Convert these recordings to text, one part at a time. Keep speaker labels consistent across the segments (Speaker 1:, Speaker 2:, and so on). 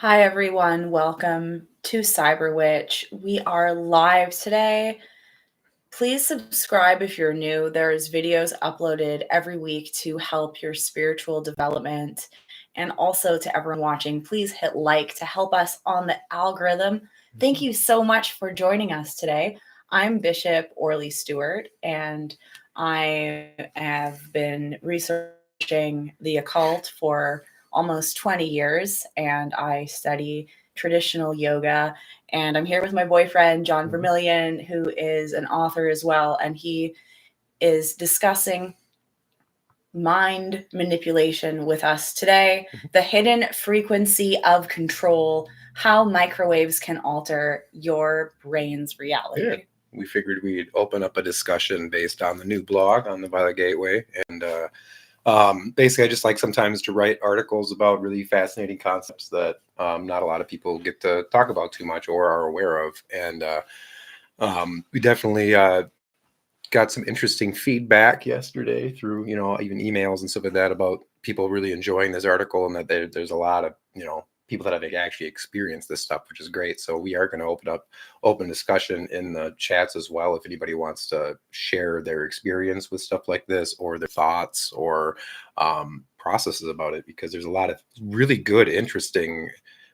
Speaker 1: Hi, everyone. Welcome to Cyber Witch. We are live today. Please subscribe if you're new. There's videos uploaded every week to help your spiritual development. And also to everyone watching, please hit like to help us on the algorithm. Thank you so much for joining us today. I'm Bishop Orley Stewart, and I have been researching the occult for almost 20 years, and I study traditional yoga. And I'm here with my boyfriend, John Vermillion, who is an author as well. And he is discussing mind manipulation with us today, the hidden frequency of control, how microwaves can alter your brain's reality.
Speaker 2: Yeah. We figured we'd open up a discussion based on the new blog on the Violet Gateway. And basically, I just like sometimes to write articles about really fascinating concepts that not a lot of people get to talk about too much or are aware of. And we definitely got some interesting feedback yesterday through, even emails and stuff like that about people really enjoying this article, and that there's a lot of, people that have actually experienced this stuff, which is great. So we are going to open up open discussion in the chats as well. If anybody wants to share their experience with stuff like this, or their thoughts or processes about it, because there's a lot of really good, interesting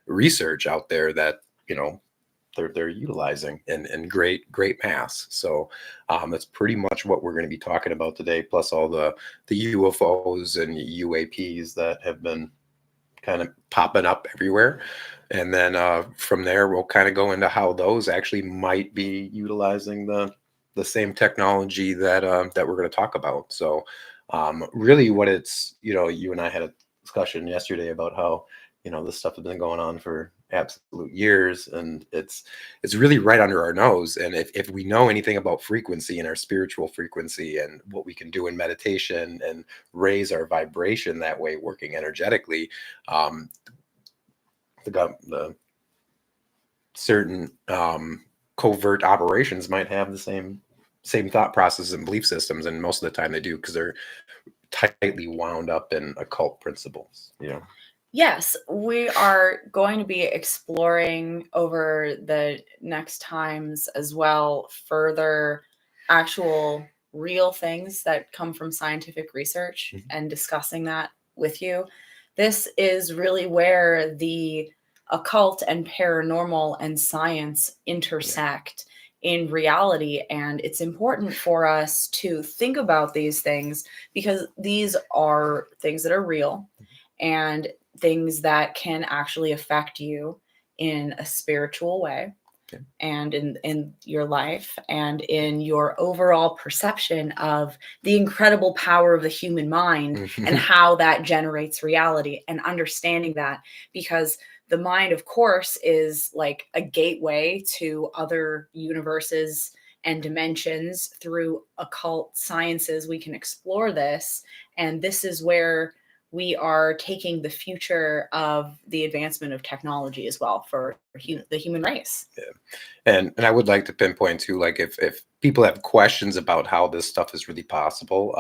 Speaker 2: research out there that, they're utilizing in great mass. So that's pretty much what we're going to be talking about today, plus all the UFOs and UAPs that have been kind of popping up everywhere. And then from there, we'll kind of go into how those actually might be utilizing the same technology that that we're going to talk about. So really what it's, you and I had a discussion yesterday about how, this stuff has been going on for absolute years, and it's really right under our nose. And if we know anything about frequency and our spiritual frequency and what we can do in meditation and raise our vibration that way, working energetically, the certain covert operations might have the same thought processes and belief systems, and most of the time they do, because they're tightly wound up in occult principles.
Speaker 1: Yes, we are going to be exploring over the next times as well further actual real things that come from scientific research and discussing that with you. This is really where the occult and paranormal and science intersect in reality. And it's important for us to think about these things because these are things that are real and things that can actually affect you in a spiritual way.
Speaker 2: Okay.
Speaker 1: And in your life and in your overall perception of the incredible power of the human mind and how that generates reality, and understanding that, because the mind, of course, is like a gateway to other universes and dimensions. Through occult sciences, we can explore this, and this is where we are taking the future of the advancement of technology as well for the human race.
Speaker 2: Yeah. And I would like to pinpoint too, like if people have questions about how this stuff is really possible,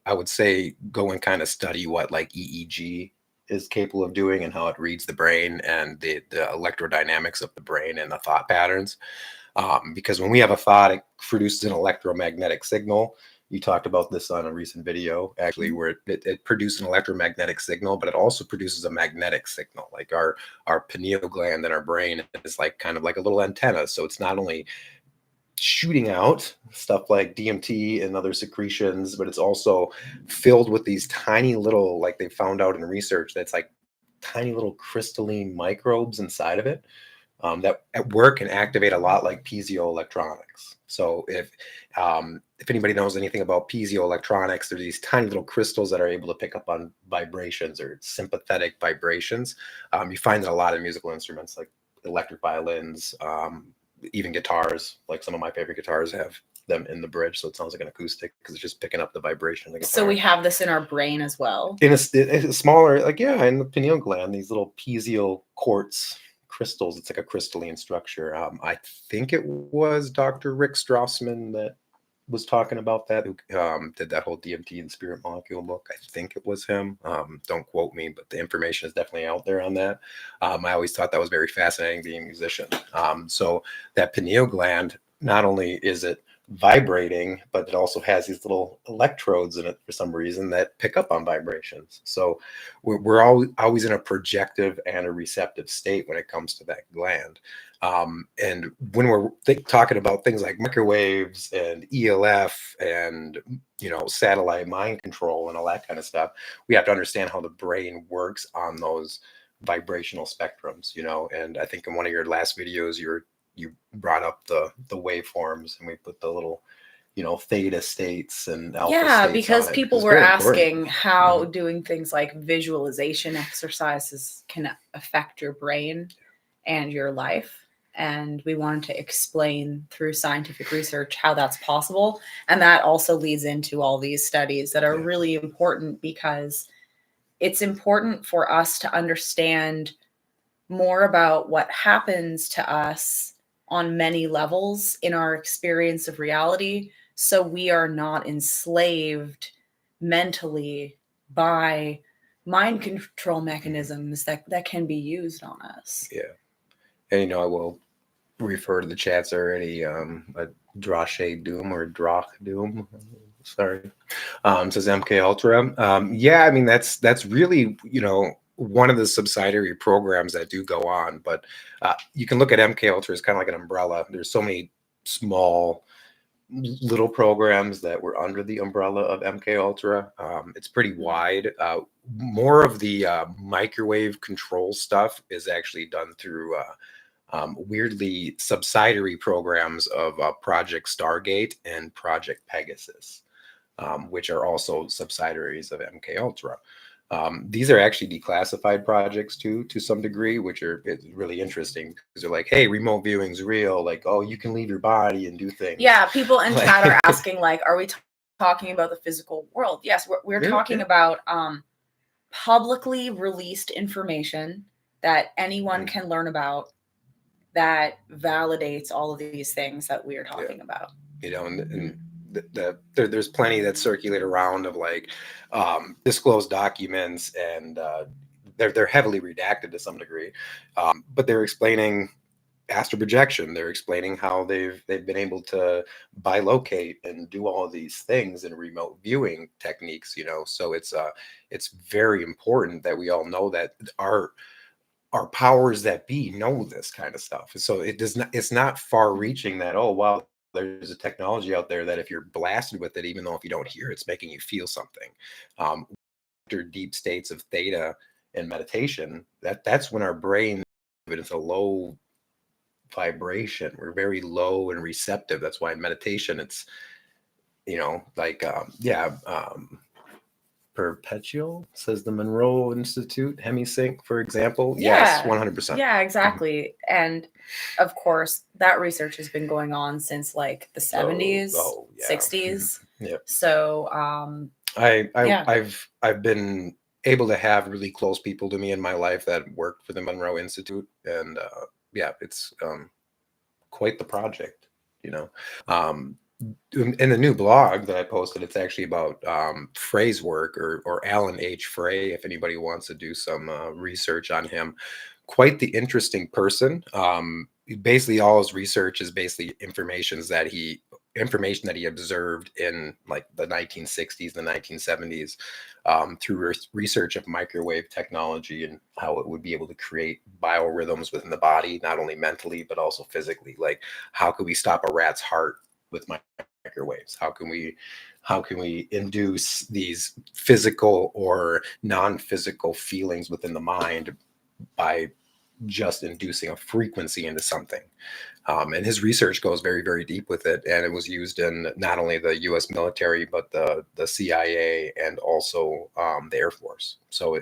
Speaker 2: I would say go and kind of study what like EEG is capable of doing and how it reads the brain and the electrodynamics of the brain and the thought patterns. Because when we have a thought, it produces an electromagnetic signal. You talked about this on a recent video, actually, where it produces an electromagnetic signal, but it also produces a magnetic signal. Like our pineal gland in our brain is like kind of like a little antenna. So it's not only shooting out stuff like DMT and other secretions, but it's also filled with these tiny little, like they found out in research, that's like tiny little crystalline microbes inside of it. That at work can activate a lot like piezoelectronics. So if anybody knows anything about piezoelectronics, there's these tiny little crystals that are able to pick up on vibrations or sympathetic vibrations. You find that a lot of musical instruments like electric violins, even guitars, like some of my favorite guitars have them in the bridge, so it sounds like an acoustic because it's just picking up the vibration of the guitar.
Speaker 1: So we have this in our brain as well.
Speaker 2: In a smaller, like in the pineal gland, these little piezio quartz crystals. It's like a crystalline structure. I think it was Dr. Rick Strassman that was talking about that, who did that whole DMT and spirit molecule book. I think it was him. Don't quote me, but the information is definitely out there on that. I always thought that was very fascinating, being a musician. So that pineal gland, not only is it vibrating, but it also has these little electrodes in it for some reason that pick up on vibrations. So we're always in a projective and a receptive state when it comes to that gland. And when we're talking about things like microwaves and ELF and satellite mind control and all that kind of stuff, we have to understand how the brain works on those vibrational spectrums. And I think in one of your last videos, you brought up the waveforms, and we put the little theta states and alpha
Speaker 1: Yeah,
Speaker 2: states on
Speaker 1: because
Speaker 2: it,
Speaker 1: people
Speaker 2: because it's
Speaker 1: were
Speaker 2: very important.
Speaker 1: asking how
Speaker 2: Mhm.
Speaker 1: doing things like visualization exercises can affect your brain and your life. And we wanted to explain through scientific research how that's possible. And that also leads into all these studies that are
Speaker 2: Yeah.
Speaker 1: really important, because it's important for us to understand more about what happens to us on many levels in our experience of reality, so we are not enslaved mentally by mind control
Speaker 2: Mhm.
Speaker 1: mechanisms that can be used on us.
Speaker 2: Yeah. And I will refer to the chats already. A Drashe Doom or Droch Doom. Sorry. Says MK Ultra. Yeah, I mean that's really one of the subsidiary programs that do go on, but you can look at MK Ultra as kind of like an umbrella. There's so many small little programs that were under the umbrella of MK Ultra. It's pretty wide. More of the microwave control stuff is actually done through weirdly subsidiary programs of Project Stargate and Project Pegasus, which are also subsidiaries of MK Ultra. These are actually declassified projects too, to some degree, which it's really interesting, because they're like, "Hey, remote viewing's real. Like, oh, you can leave your body and do things."
Speaker 1: Yeah, people in chat are
Speaker 2: Like,
Speaker 1: asking, like, are we talking about the physical world? Yes, we're
Speaker 2: yeah,
Speaker 1: talking
Speaker 2: yeah.
Speaker 1: about publicly released information that anyone
Speaker 2: Mm,
Speaker 1: can learn about, that validates all of these things that we are
Speaker 2: yeah.
Speaker 1: talking about.
Speaker 2: And there's plenty that circulate around of like disclosed documents, and they're heavily redacted to some degree, but they're explaining astral projection. They're explaining how they've been able to bilocate and do all of these things in remote viewing techniques. So it's very important that we all know that our powers that be know this kind of stuff. So it's not far reaching that, oh wow, there's a technology out there that if you're blasted with it, even though if you don't hear it's making you feel something. After deep states of theta and meditation, that's when our brain is a low vibration. We're very low and receptive. That's why in meditation it's like perpetual, says the Monroe Institute, hemisync, for example. Yes,
Speaker 1: Yeah,
Speaker 2: 100%.
Speaker 1: yeah,
Speaker 2: Mhm.
Speaker 1: exactly. And of course, that research has been going on since like the
Speaker 2: Oh,
Speaker 1: 70s,
Speaker 2: oh yeah. Mhm.
Speaker 1: 60s.
Speaker 2: Yeah.
Speaker 1: So, yeah,
Speaker 2: I've been able to have really close people to me in my life that worked for the Monroe Institute, and yeah, it's quite the project, you know. Um, in the new blog that I posted, it's actually about Frey's work, or Alan H. Frey, if anybody wants to do some research on him. Quite the interesting person. Basically, all his research is basically information that he observed in like the 1960s, the 1970s, through research of microwave technology and how it would be able to create biorhythms within the body, not only mentally but also physically. Like, how could we stop a rat's heart with microwaves? How can we induce these physical or non-physical feelings within the mind by just inducing a frequency into something? And his research goes very, very deep with it, and it was used in not only the U.S. military but the CIA and also the Air Force. So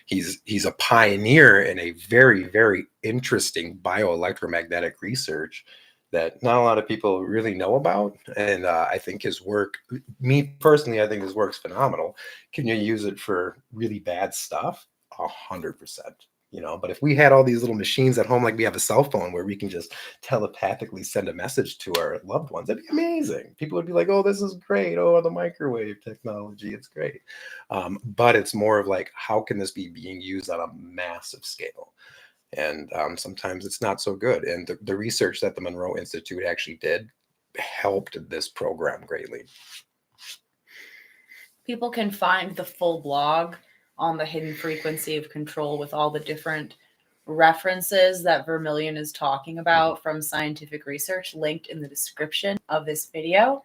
Speaker 2: he's a pioneer in a very, very interesting bioelectromagnetic research that not a lot of people really know about. And I think his work, me personally, I think his work's phenomenal. Can you use it for really bad stuff? 100%. But if we had all these little machines at home, like we have a cell phone where we can just telepathically send a message to our loved ones, that'd be amazing. People would be like, oh, this is great. Oh, the microwave technology, it's great. But it's more of like, how can this be being used on a massive scale? And sometimes it's not so good. And the research that the Monroe Institute actually did helped this program greatly.
Speaker 1: People can find the full blog on the hidden frequency of control with all the different references that Vermillion is talking about from scientific research linked in the description of this video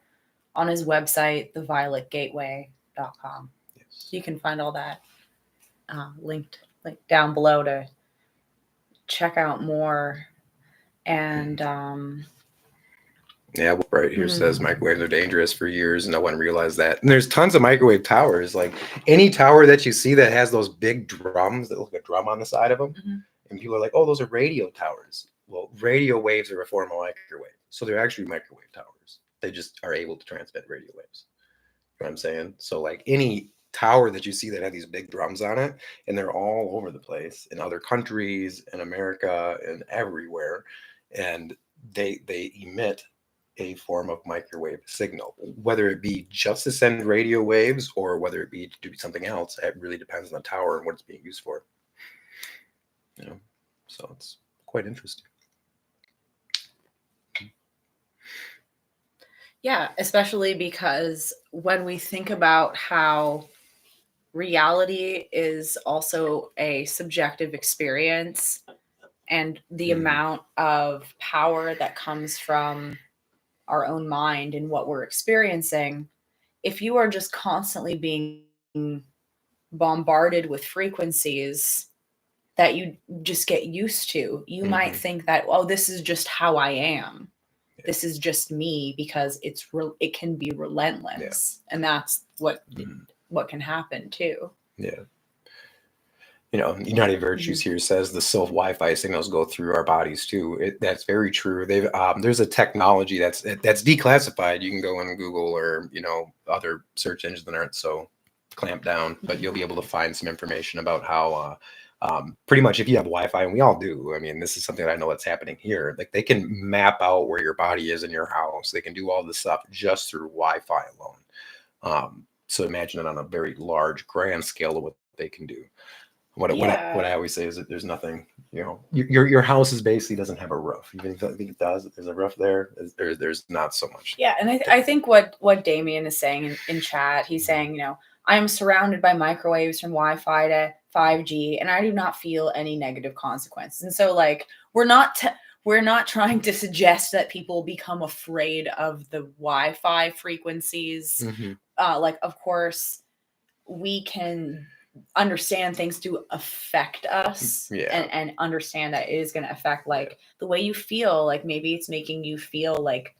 Speaker 1: on his website, thevioletgateway.com.
Speaker 2: Yes.
Speaker 1: So you can find all that linked down below to check out more. And
Speaker 2: yeah, right here says microwaves are dangerous for years. No one realized that. And there's tons of microwave towers. Like any tower that you see that has those big drums that look like a drum on the side of them. And people are like, oh, those are radio towers. Well, radio waves are a form of microwave. So they're actually microwave towers. They just are able to transmit radio waves. You know what I'm saying? So like any tower that you see that have these big drums on it, and they're all over the place in other countries, in America, and everywhere. And they emit a form of microwave signal, whether it be just to send radio waves or whether it be to do something else. It really depends on the tower and what it's being used for. So it's quite interesting.
Speaker 1: Yeah, especially because when we think about how reality is also a subjective experience and the amount of power that comes from our own mind and what we're experiencing, if you are just constantly being bombarded with frequencies that you just get used to, you might think that, oh, this is just how I am. This is just me, because it can be relentless. And that's what can happen too.
Speaker 2: Yeah. United Virtues here says the self Wi-Fi signals go through our bodies too. That's very true. There's a technology that's declassified. You can go on Google or other search engines that aren't so clamped down, but you'll be able to find some information about how pretty much if you have Wi-Fi, and we all do. I mean, this is something that I know that's happening here. Like they can map out where your body is in your house. They can do all this stuff just through Wi-Fi alone. So imagine it on a very large, grand scale of what they can do. What I always say is that there's nothing, your house basically doesn't have a roof. Even if I think it does, there's a roof there. There's not so much.
Speaker 1: Yeah, and I think what Damien is saying in chat, he's saying, I am surrounded by microwaves from Wi-Fi to 5G, and I do not feel any negative consequences. And so, like, we're not trying to suggest that people become afraid of the Wi-Fi frequencies. Like, of course, we can understand things to affect us and understand that it is going to affect the way you feel. Like maybe it's making you feel like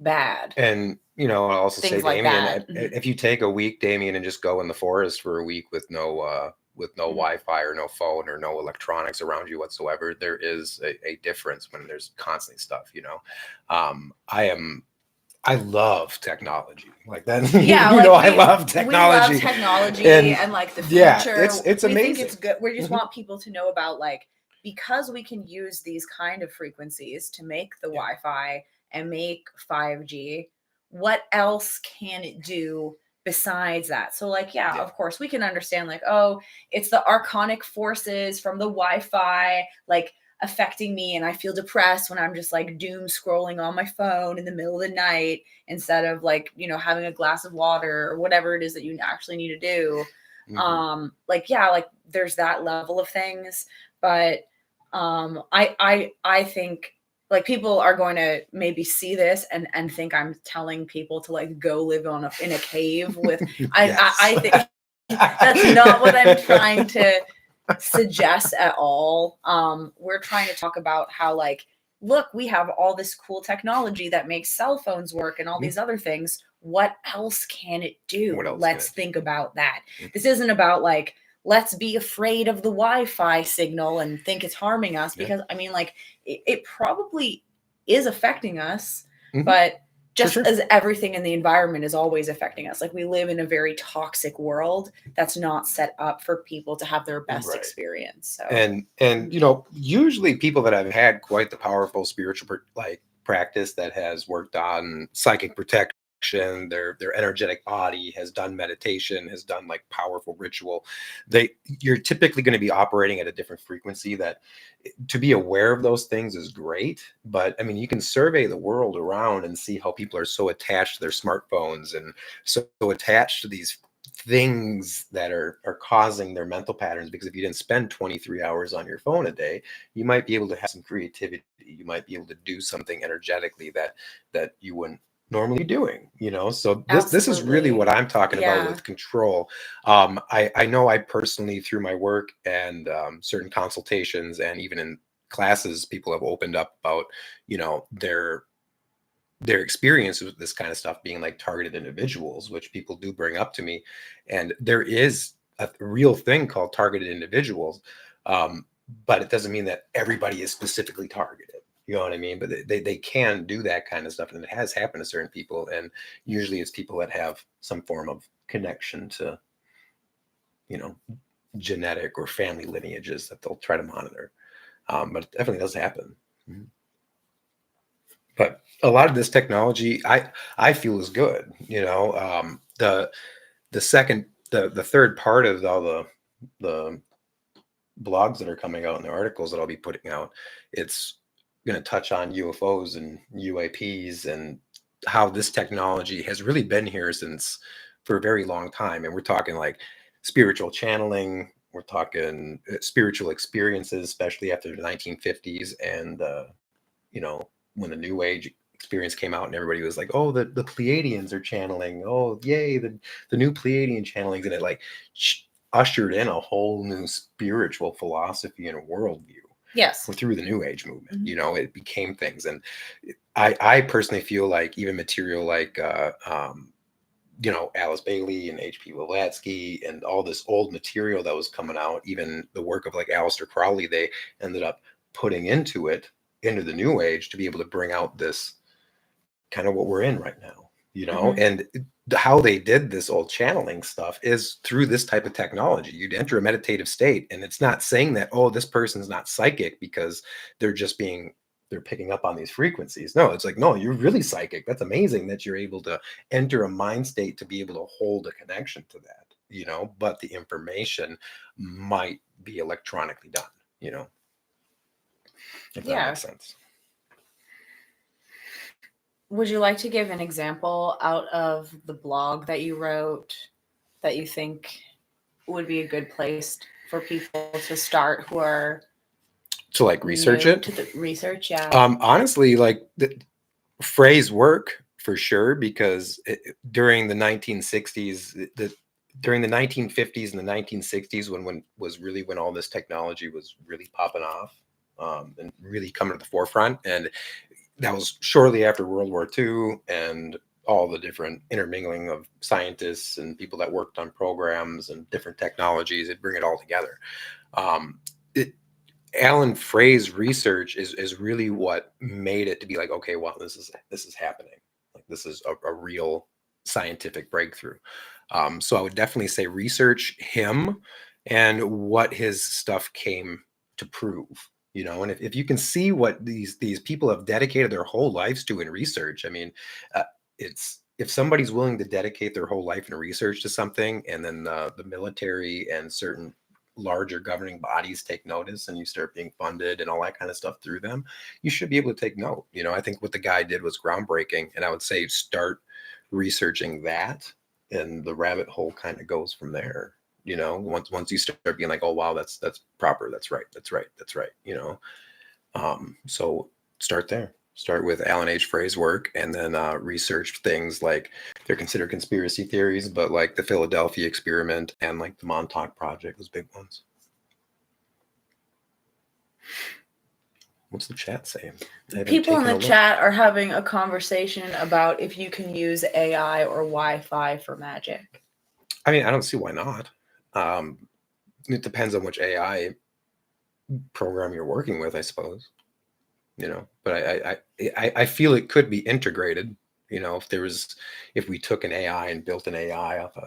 Speaker 1: bad.
Speaker 2: And I'll also
Speaker 1: things
Speaker 2: say,
Speaker 1: like
Speaker 2: Damien,
Speaker 1: that.
Speaker 2: if you take a week, Damien, and just go in the forest for a week with no Wi-Fi or no phone or no electronics around you whatsoever, there is a difference when there's constantly stuff. I love technology like that.
Speaker 1: Yeah,
Speaker 2: I love technology.
Speaker 1: We love technology and like the future.
Speaker 2: Yeah, it's
Speaker 1: we
Speaker 2: amazing.
Speaker 1: Think it's good. We just want people to know about because we can use these kind of frequencies to make the Wi-Fi and make 5G. What else can it do besides that? So of course we can understand it's the archonic forces from the Wi-Fi affecting me, and I feel depressed when I'm just doom scrolling on my phone in the middle of the night instead of having a glass of water or whatever it is that you actually need to do. There's that level of things, but I think people are going to maybe see this and think I'm telling people to go live in a cave with I think that's not what I'm trying to suggest at all. We're trying to talk about how look, we have all this cool technology that makes cell phones work and all these other things. What else can it do? Let's think about that. This isn't about let's be afraid of the Wi-Fi signal and think it's harming us, because I mean it probably is affecting us, but
Speaker 2: For
Speaker 1: just
Speaker 2: sure.
Speaker 1: as everything in the environment is always affecting us. Like, we live in a very toxic world that's not set up for people to have their best
Speaker 2: Right.
Speaker 1: experience. So,
Speaker 2: And usually people that have had quite the powerful spiritual like practice that has worked on psychic protection, their energetic body, has done meditation, has done like powerful ritual, you're typically going to be operating at a different frequency. That to be aware of those things is great, but I mean, you can survey the world around and see how people are so attached to their smartphones and so attached to these things that are causing their mental patterns. Because if you didn't spend 23 hours on your phone a day, you might be able to have some creativity, you might be able to do something energetically that you wouldn't normally be doing, so this is really
Speaker 1: absolutely.
Speaker 2: what I'm talking about
Speaker 1: Yeah.
Speaker 2: with control. I know I personally, through my work and certain consultations and even in classes, people have opened up about their experience with this kind of stuff being like targeted individuals, which people do bring up to me. And there is a real thing called targeted individuals. Um, but it doesn't mean that everybody is specifically targeted. You know what I mean? But they can do that kind of stuff. And it has happened to certain people. And usually it's people that have some form of connection to, you know, genetic or family lineages that they'll try to monitor. But it definitely does happen. Mhm. But a lot of this technology, I feel is good. The second, the third part of all the blogs that are coming out and the articles that I'll be putting out, it's going to touch on UFOs and UAPs and how this technology has really been here since for a very long time. And we're talking like spiritual channeling, we're talking spiritual experiences, especially after the 1950s and you know, when the New Age experience came out and everybody was like, "Oh, the Pleiadians are channeling. Oh, yay, the new Pleiadian channelings," and it like ushered in a whole new spiritual philosophy and worldview
Speaker 1: Yes.
Speaker 2: through the New Age movement.
Speaker 1: Mhm.
Speaker 2: It became things, and I personally feel like even material like Alice Bailey and H.P. Blavatsky and all this old material that was coming out, even the work of like Aleister Crowley, they ended up putting into the New Age to be able to bring out this kind of what we're in right now,
Speaker 1: Mhm.
Speaker 2: and how they did this old channeling stuff is through this type of technology. You'd enter a meditative state, and it's not saying that, oh, this person's not psychic because they're just being they're picking up on these frequencies. No, it's like, no, you're really psychic. That's amazing that you're able to enter a mind state to be able to hold a connection to that, but the information might be electronically done, if that
Speaker 1: Yeah.
Speaker 2: makes sense.
Speaker 1: Would you like to give an example out of the blog that you wrote that you think would be a good place for people to start who are
Speaker 2: To like research
Speaker 1: new
Speaker 2: it.
Speaker 1: to the research? Yeah.
Speaker 2: Honestly, like the phrase work for sure, because during the 1960s, during the 1950s and the 1960s, when was really when all this technology was really popping off, and really coming to the forefront, and that was shortly after World War II and all the different intermingling of scientists and people that worked on programs and different technologies. It bring it all together. Um, it, Alan Frey's research is really what made it to be like, okay, well, this is happening. Like this is a real scientific breakthrough. So I would definitely say research him and what his stuff came to prove. And if you can see what these people have dedicated their whole lives to in research, I mean, uh, it's if somebody's willing to dedicate their whole life in research to something, and then the military and certain larger governing bodies take notice and you start being funded and all that kind of stuff through them, you should be able to take note. I think what the guy did was groundbreaking, and I would say start researching that, and the rabbit hole kind of goes from there. Once you start being like, oh wow, that's proper, that's right, that's right. So start there. Start with Alan H. Frey's work, and then research things like they're considered conspiracy theories, but like the Philadelphia experiment and like the Montauk Project, those big ones. What's the chat saying? I haven't
Speaker 1: People in
Speaker 2: taken
Speaker 1: the
Speaker 2: a look.
Speaker 1: chat are having a conversation about if you can use AI or Wi-Fi for magic.
Speaker 2: I mean, I don't see why not. It depends on which AI program you're working with, I suppose. But I feel it could be integrated. if we took an AI and built an AI off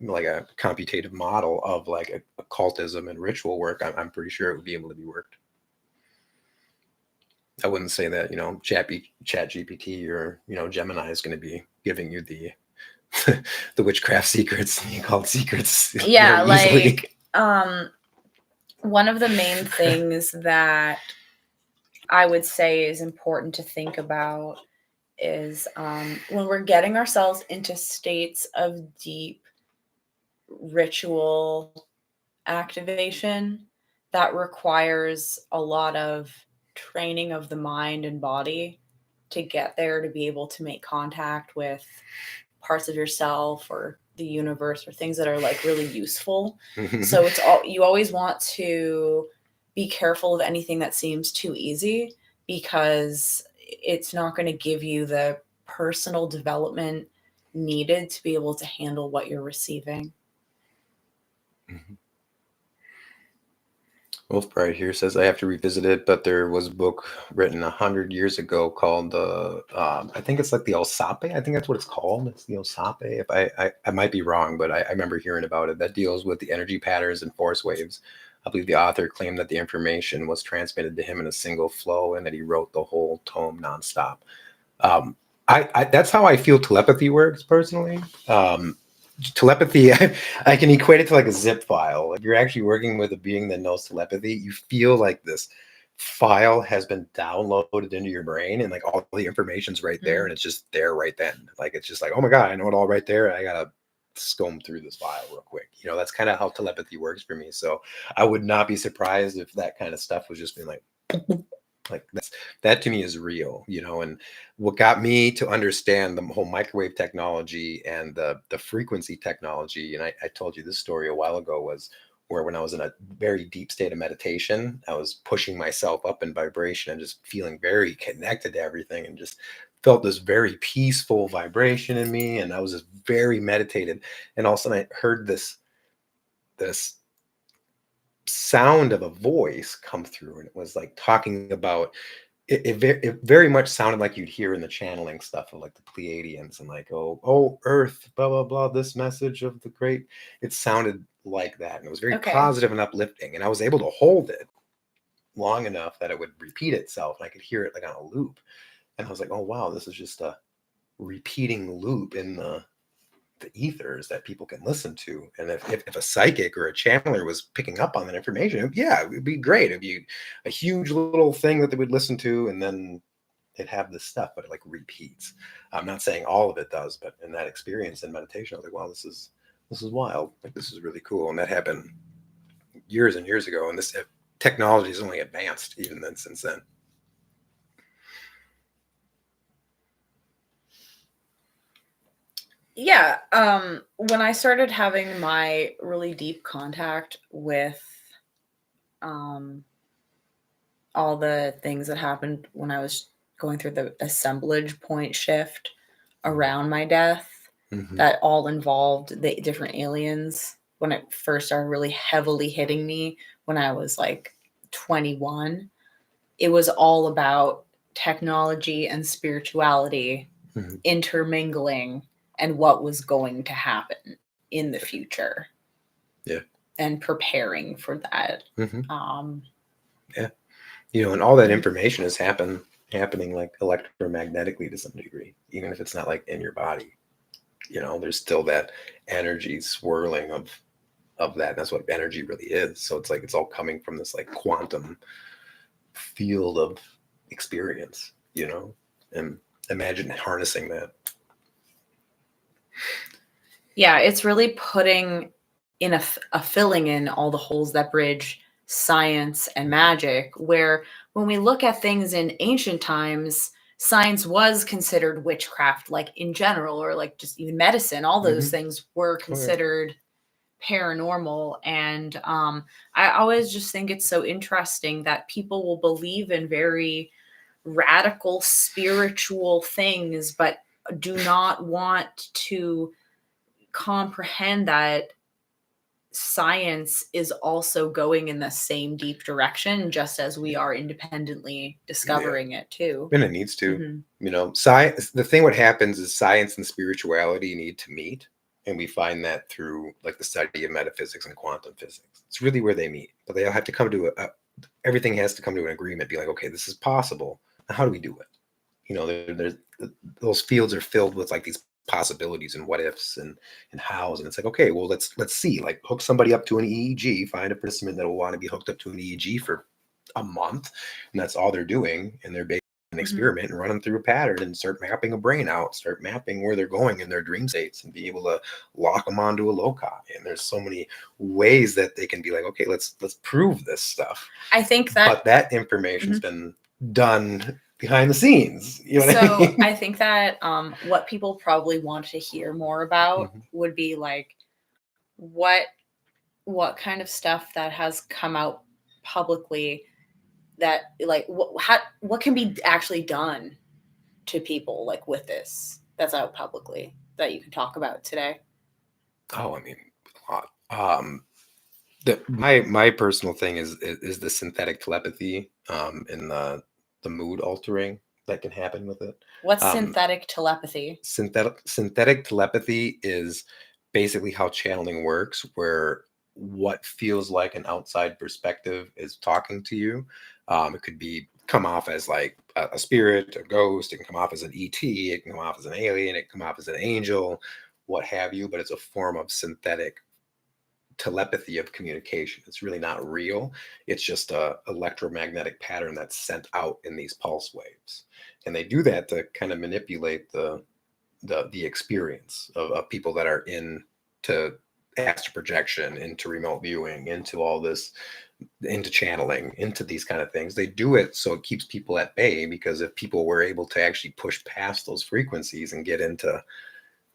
Speaker 2: like a computative model of like occultism and ritual work, I'm pretty sure it would be able to be worked. I wouldn't say that, Chat GPT or, Gemini is going to be giving you the the witchcraft secrets, the occult secrets,
Speaker 1: Yeah,
Speaker 2: easily.
Speaker 1: like one of the main things that I would say is important to think about is when we're getting ourselves into states of deep ritual activation that requires a lot of training of the mind and body to get there, to be able to make contact with parts of yourself or the universe or things that are like really useful. So it's all, you always want to be careful of anything that seems too easy, because it's not going to give you the personal development needed to be able to handle what you're receiving.
Speaker 2: Wolf Bride here says I have to revisit it, but there was a book written 100 years ago called I think it's like the Osape. I think that's what it's called. It's the Osape. If I might be wrong, but I remember hearing about it. That deals with the energy patterns and force waves. I believe the author claimed that the information was transmitted to him in a single flow, and that he wrote the whole tome nonstop. That's how I feel telepathy works personally. Telepathy, I can equate it to like a zip file. If you're actually working with a being that knows telepathy, you feel like this file has been downloaded into your brain, and like all the information's right there, and it's just there right then. Like it's just like, oh my God, I know it all right there. I gotta scum through this file real quick. That's kind of how telepathy works for me. So I would not be surprised if that kind of stuff was just being like that to me is real, and what got me to understand the whole microwave technology and the frequency technology, and I told you this story a while ago, was where when I was in a very deep state of meditation, I was pushing myself up in vibration and just feeling very connected to everything, and just felt this very peaceful vibration in me, and I was just very meditated, and all of a sudden I heard this sound of a voice come through, and it was like talking about it very much sounded like you'd hear in the channeling stuff of like the Pleiadians, and like, oh Earth, blah blah blah, this message of the great. It sounded like that, and it was very positive and uplifting, and I was able to hold it long enough that it would repeat itself, and I could hear it like on a loop, and I was like, oh wow, this is just a repeating loop in the ethers that people can listen to. And if a psychic or a channeler was picking up on that information, yeah, it would be great. It'd be a huge little thing that they would listen to, and then they'd have this stuff, but it like repeats. I'm not saying all of it does, but in that experience in meditation, I was like, wow, this is wild. Like, this is really cool. And that happened years and years ago. And this technology has only advanced even then, since then.
Speaker 1: Yeah. When I started having my really deep contact with all the things that happened when I was going through the assemblage point shift around my death, that all involved the different aliens, when it first started really heavily hitting me when I was like 21, it was all about technology and spirituality intermingling and what was going to happen in the future.
Speaker 2: Yeah.
Speaker 1: And preparing for that.
Speaker 2: Yeah. And all that information is happening like electromagnetically to some degree, even if it's not like in your body. There's still that energy swirling of that. That's what energy really is. So it's like it's all coming from this like quantum field of experience, and imagine harnessing that.
Speaker 1: Yeah, it's really putting in a filling in all the holes that bridge science and magic, where when we look at things in ancient times, science was considered witchcraft, like in general, or like just even medicine. All those things were considered paranormal. And I always just think it's so interesting that people will believe in very radical spiritual things, but do not want to comprehend that science is also going in the same deep direction, just as we are independently discovering it too.
Speaker 2: And it needs to.
Speaker 1: Mhm.
Speaker 2: Science. The thing what happens is science and spirituality need to meet, and we find that through like the study of metaphysics and quantum physics. It's really where they meet, but they all have to come to everything has to come to an agreement. Be like, okay, this is possible. Now, how do we do it? There's those fields are filled with like these possibilities and what ifs and hows, and it's like, okay, well, let's see, like, hook somebody up to an EEG, find a participant that will want to be hooked up to an EEG for a month, and that's all they're doing, and they're basically an experiment and running through a pattern and start mapping a brain out, start mapping where they're going in their dream states, and be able to lock them onto a loci. And there's so many ways that they can be like, okay, let's prove this stuff.
Speaker 1: I think that,
Speaker 2: but that information's been done behind the scenes. You know what I mean?
Speaker 1: I think that what people probably want to hear more about would be like what kind of stuff that has come out publicly that like what can be actually done to people like with this that's out publicly that you can talk about today.
Speaker 2: Oh, I mean, a lot. My personal thing is the synthetic telepathy, and the mood altering that can happen with it.
Speaker 1: What's synthetic telepathy?
Speaker 2: Synthetic telepathy is basically how channeling works, where what feels like an outside perspective is talking to you. It could come off as like a spirit, a ghost. It can come off as an ET. It can come off as an alien. It can come off as an angel, what have you. But it's a form of synthetic telepathy of communication. It's really not real. It's just a electromagnetic pattern that's sent out in these pulse waves, and they do that to kind of manipulate the experience of people that are into astral projection, into remote viewing, into all this, into channeling, into these kind of things. They do it so it keeps people at bay, because if people were able to actually push past those frequencies and get into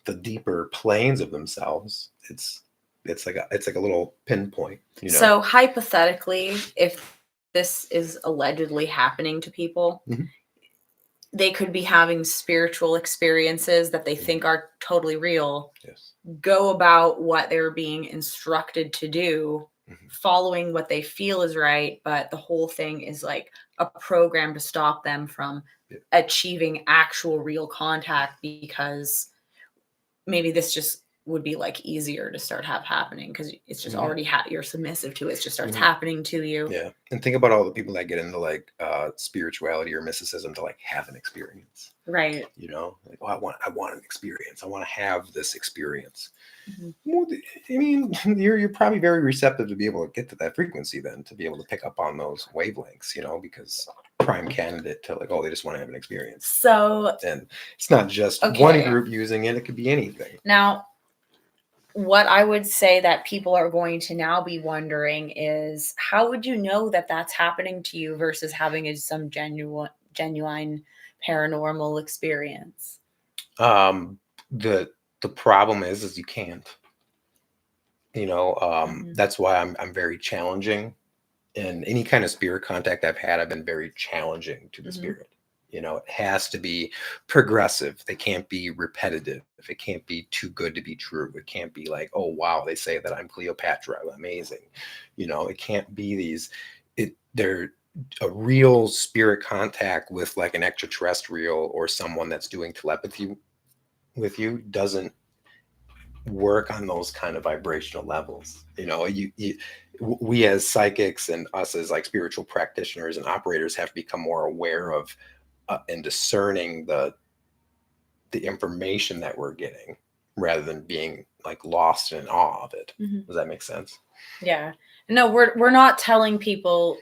Speaker 2: the deeper planes of themselves, it's like a little pinpoint,
Speaker 1: So hypothetically, if this is allegedly happening to people, they could be having spiritual experiences that they think are totally real.
Speaker 2: Yes.
Speaker 1: Go about what they're being instructed to do, following what they feel is right, but the whole thing is like a program to stop them from achieving actual real contact, because maybe this just would be like easier to start happening because it's just already you're submissive to it. It just starts happening to you.
Speaker 2: Yeah. And think about all the people that get into like spirituality or mysticism to like have an experience.
Speaker 1: Right.
Speaker 2: Like, oh, I want an experience. I want to have this experience. Well, I mean, you're probably very receptive to be able to get to that frequency, then to be able to pick up on those wavelengths, because prime candidate to like, oh, they just want to have an experience.
Speaker 1: So,
Speaker 2: and it's not just one group using it. It could be anything.
Speaker 1: Now, what I would say that people are going to now be wondering is, how would you know that that's happening to you versus having some genuine paranormal experience?
Speaker 2: The problem is you can't. That's why I'm very challenging. And any kind of spirit contact I've had, I've been very challenging to the spirit. It has to be progressive. They can't be repetitive. It can't be too good to be true. It can't be like, oh, wow, they say that I'm Cleopatra. Amazing. It can't be they're a real spirit contact with like an extraterrestrial or someone that's doing telepathy with you doesn't work on those kind of vibrational levels. We as psychics and us as like spiritual practitioners and operators have to become more aware of and discerning the information that we're getting, rather than being like lost in awe of it. Does that make sense?
Speaker 1: Yeah. No, we're not telling people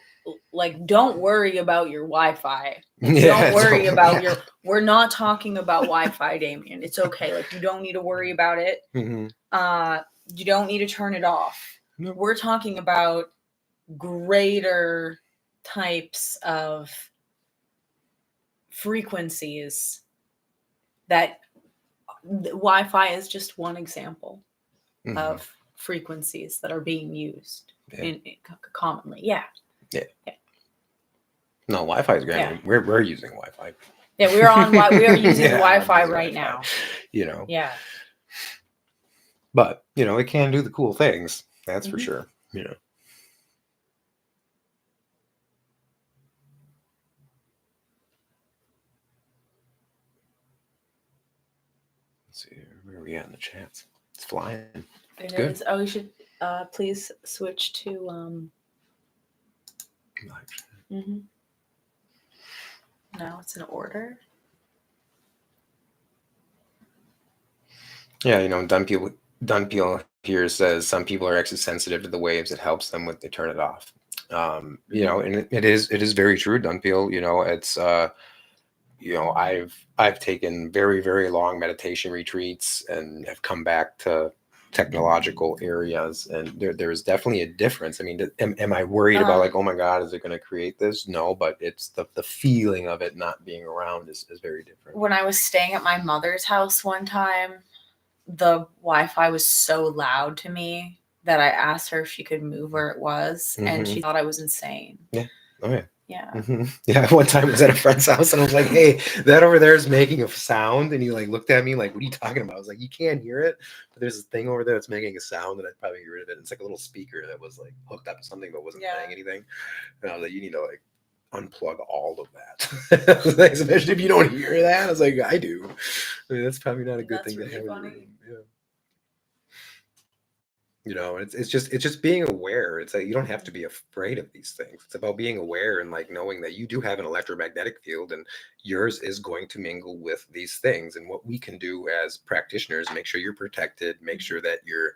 Speaker 1: like, don't worry about your Wi-Fi. Don't worry about we're not talking about Wi-Fi, Damien. It's okay. Like, you don't need to worry about it. You don't need to turn it off. We're talking about greater types of frequencies that Wi-Fi is just one example of frequencies that are being used commonly. Yeah.
Speaker 2: No, Wi-Fi is great. Yeah. We're using Wi-Fi.
Speaker 1: Yeah, we are using Wi-Fi right now.
Speaker 2: Yeah. But it can do the cool things. That's for
Speaker 1: Mhm.
Speaker 2: sure. Yeah. Let's see, where are we at in the chats? It's flying.
Speaker 1: It
Speaker 2: It's good.
Speaker 1: is. Oh, you should please switch to mhm. Now it's in order.
Speaker 2: Yeah, Dunpeel here says some people are extra sensitive to the waves. It helps them when they turn it off. And it is very true, Dunpeel. I've taken very, very long meditation retreats and have come back to technological areas, and there's definitely a difference. I mean, am I worried about like, oh my God, is it going to create this? No, but it's the feeling of it not being around is very different.
Speaker 1: When I was staying at my mother's house one time, the Wi-Fi was so loud to me that I asked her if she could move where it was, and she thought I was insane.
Speaker 2: Yeah. Oh yeah.
Speaker 1: Yeah.
Speaker 2: Yeah. One time I was at a friend's house and I was like, "Hey, that over there is making a sound," and he like looked at me like, "What are you talking about?" I was like, "You can't hear it, but there's this thing over there that's making a sound, and I'd probably get rid of it. It's like a little speaker that was like hooked up to something but wasn't playing anything." And I was like, "You need to like unplug all of that, like, especially if you don't hear that." I was like, "I do." I mean, that's probably not a good thing to have in your room. Yeah. It's just being aware. It's like you don't have to be afraid of these things. It's about being aware and like knowing that you do have an electromagnetic field and yours is going to mingle with these things. And what we can do as practitioners, make sure you're protected, make sure that your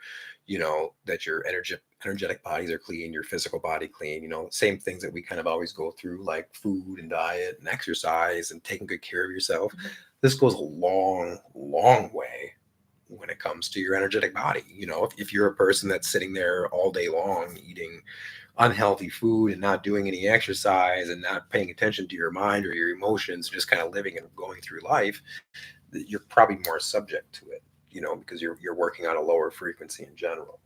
Speaker 2: energetic bodies are clean, your physical body clean, same things that we kind of always go through, like food and diet and exercise and taking good care of yourself. This goes a long, long way when it comes to your energetic body. If you're a person that's sitting there all day long eating unhealthy food and not doing any exercise and not paying attention to your mind or your emotions, just kind of living and going through life, you're probably more subject to it, because you're working on a lower frequency in general.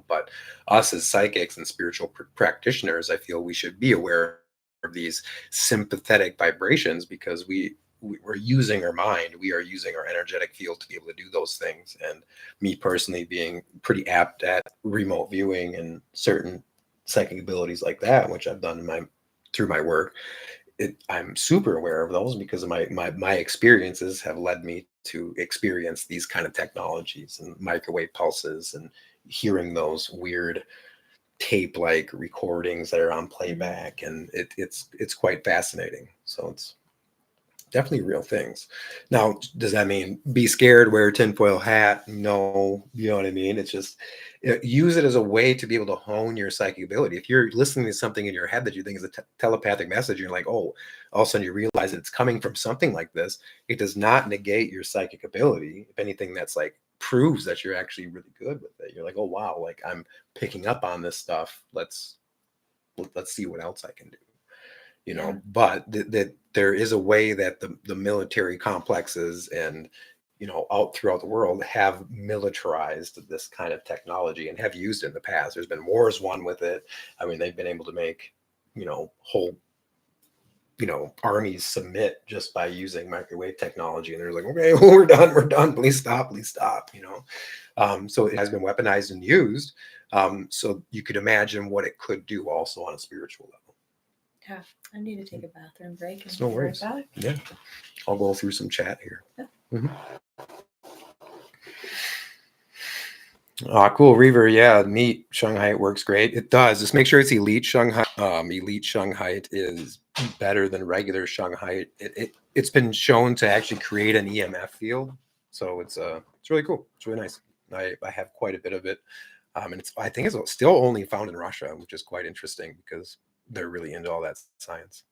Speaker 2: But us as psychics and spiritual practitioners, I feel we should be aware of these sympathetic vibrations because we're using our mind, we are using our energetic field to be able to do those things. And me personally being pretty apt at remote viewing and certain psychic abilities like that, which I've done through my work, I'm super aware of those because of my experiences have led me to experience these kind of technologies and microwave pulses and hearing those weird tape like recordings that are on playback, and it's quite fascinating. So it's definitely real things. Now, does that mean be scared, wear a tinfoil hat? No, you know what I mean? It's just use it as a way to be able to hone your psychic ability. If you're listening to something in your head that you think is a telepathic message, you're like, oh, all of a sudden you realize that it's coming from something like this. It does not negate your psychic ability. If anything, that's like proves that you're actually really good with it. You're like, oh wow, like I'm picking up on this stuff. Let's see what else I can do. But that there is a way that the military complexes and out throughout the world have militarized this kind of technology and have used it in the past. There's been wars won with it. I mean, they've been able to make whole armies submit just by using microwave technology, and they're like, okay, we're done, please stop. So it has been weaponized and used. So you could imagine what it could do also on a spiritual level.
Speaker 1: Yeah, I need to take a bathroom break.
Speaker 2: It's no worries.
Speaker 1: Right back.
Speaker 2: Yeah, I'll go through some chat here. Yeah. Cool, Reaver. Yeah, neat. Shanghai works great. It does. Just make sure it's elite Shanghai. Elite Shanghai is better than regular Shanghai. It's been shown to actually create an EMF field, so it's really cool. It's really nice. I have quite a bit of it, and I think it's still only found in Russia, which is quite interesting because they're really into all that science.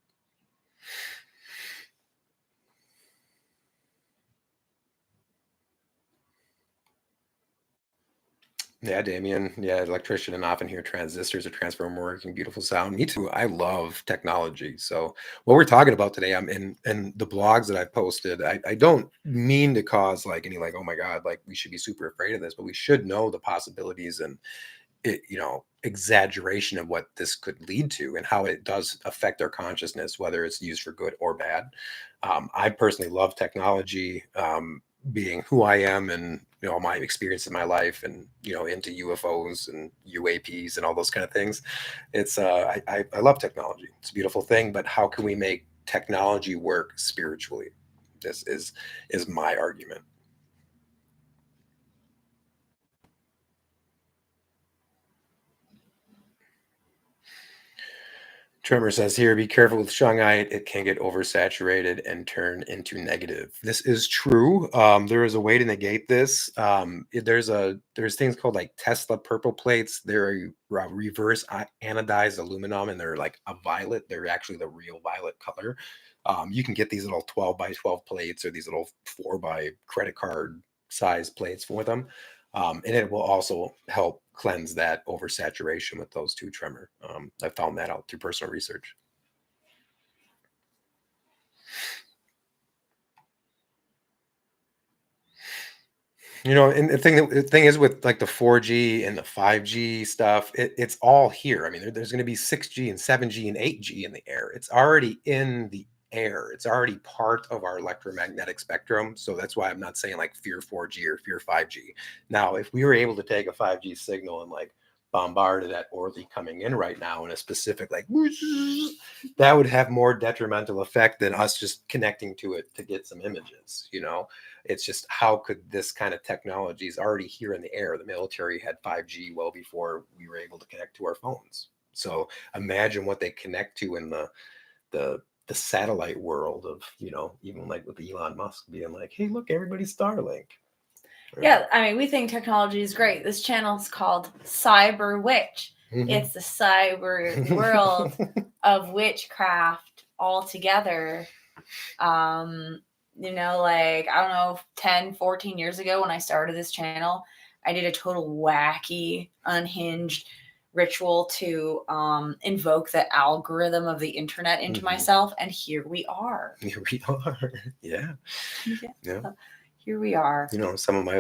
Speaker 2: Yeah, Damien. Yeah, electrician and often hear transistors or transformer working, beautiful sound. Me too. I love technology. So what we're talking about today, I'm in the blogs that I've posted. I don't mean to cause like any like, oh my God, like we should be super afraid of this, but we should know the possibilities and exaggeration of what this could lead to and how it does affect our consciousness, whether it's used for good or bad. I personally love technology, being who I am and all my experience in my life and, into UFOs and UAPs and all those kind of things. It's I love technology. It's a beautiful thing, but how can we make technology work spiritually? This is my argument. Tremor says here, be careful with shungite. It can get oversaturated and turn into negative. This is true. There is a way to negate this. There's things called like Tesla purple plates. They're a reverse anodized aluminum, and they're like a violet. They're actually the real violet color. You can get these little 12 by 12 plates or these little 4 by credit card size plates for them. And it will also help cleanse that oversaturation with those two tremor. I found that out through personal research. And the thing is with like the 4G and the 5G stuff, it's all here. I mean, there's going to be 6G and 7G and 8G in the air. It's already in the air. It's already part of our electromagnetic spectrum. So that's why I'm not saying like fear 4G or fear 5G. Now, if we were able to take a 5G signal and like bombard it at orally coming in right now in a specific like that would have more detrimental effect than us just connecting to it to get some images. It's just how could this kind of technology is already here in the air. The military had 5G well before we were able to connect to our phones. So imagine what they connect to in the satellite world of, even like with Elon Musk being like, hey, look, everybody's Starlink.
Speaker 1: Yeah, I mean, we think technology is great. This channel is called Cyber Witch. Mm-hmm. It's the cyber world of witchcraft all together. Like, I don't know, 10, 14 years ago when I started this channel, I did a total wacky, unhinged ritual to invoke the algorithm of the internet into myself. And here we are.
Speaker 2: Here we are. Yeah.
Speaker 1: Here we are.
Speaker 2: Some of my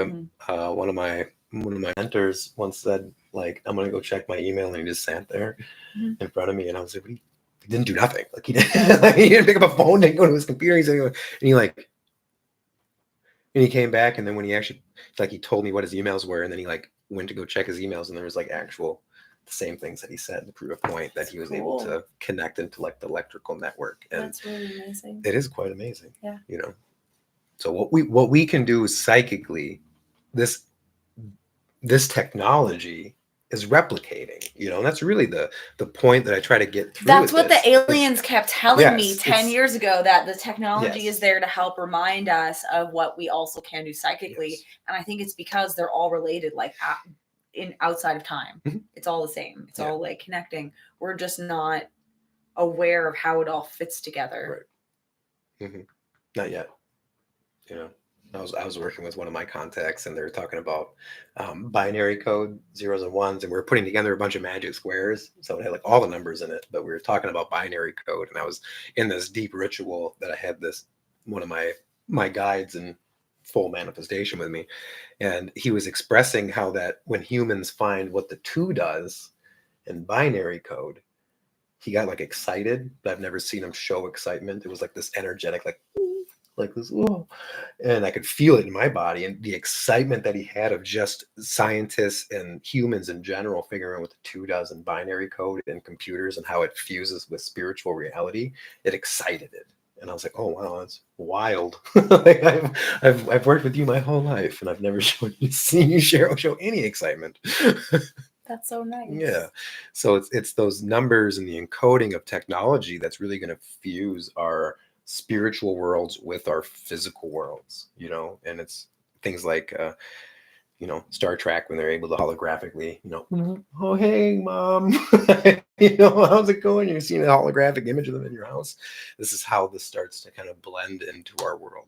Speaker 2: one of my mentors once said, like, I'm gonna go check my email, and he just sat there in front of me, and I was like, he didn't do nothing. Like he didn't pick up a phone, didn't go to his computer, and he came back, and then when he actually he told me what his emails were, and then he like went to go check his emails, and there was like the same things that he said to prove a point that he was able to connect into like the electrical network. And
Speaker 1: that's really amazing.
Speaker 2: It is quite amazing.
Speaker 1: Yeah.
Speaker 2: So what we can do psychically, this technology is replicating, and that's really the point that I try to get through.
Speaker 1: That's what the aliens kept telling me 10 years ago, that the technology is there to help remind us of what we also can do psychically. Yes. And I think it's because they're all related, like in outside of time. Mm-hmm. It's all the same. It's all like connecting. We're just not aware of how it all fits together.
Speaker 2: Right. Mm-hmm. Not yet. I was working with one of my contacts, and they were talking about binary code, zeros and ones, and we were putting together a bunch of magic squares. So it had like all the numbers in it, but we were talking about binary code, and I was in this deep ritual that I had one of my guides in full manifestation with me, and he was expressing how that when humans find what the 2 does in binary code, he got like excited, but I've never seen him show excitement. It was like this energetic, like this, oh, and I could feel it in my body, and the excitement that he had of just scientists and humans in general figuring out what the 2 does in binary code and computers and how it fuses with spiritual reality. It excited it, and I was like, oh wow, that's wild. Like I've worked with you my whole life, and I've never seen you show any excitement.
Speaker 1: That's so nice.
Speaker 2: Yeah. So it's those numbers and the encoding of technology that's really going to fuse our spiritual worlds with our physical worlds, and it's things like Star Trek, when they're able to holographically, oh hey mom, how's it going? You're seeing a holographic image of them in your house. This is how this starts to kind of blend into our world.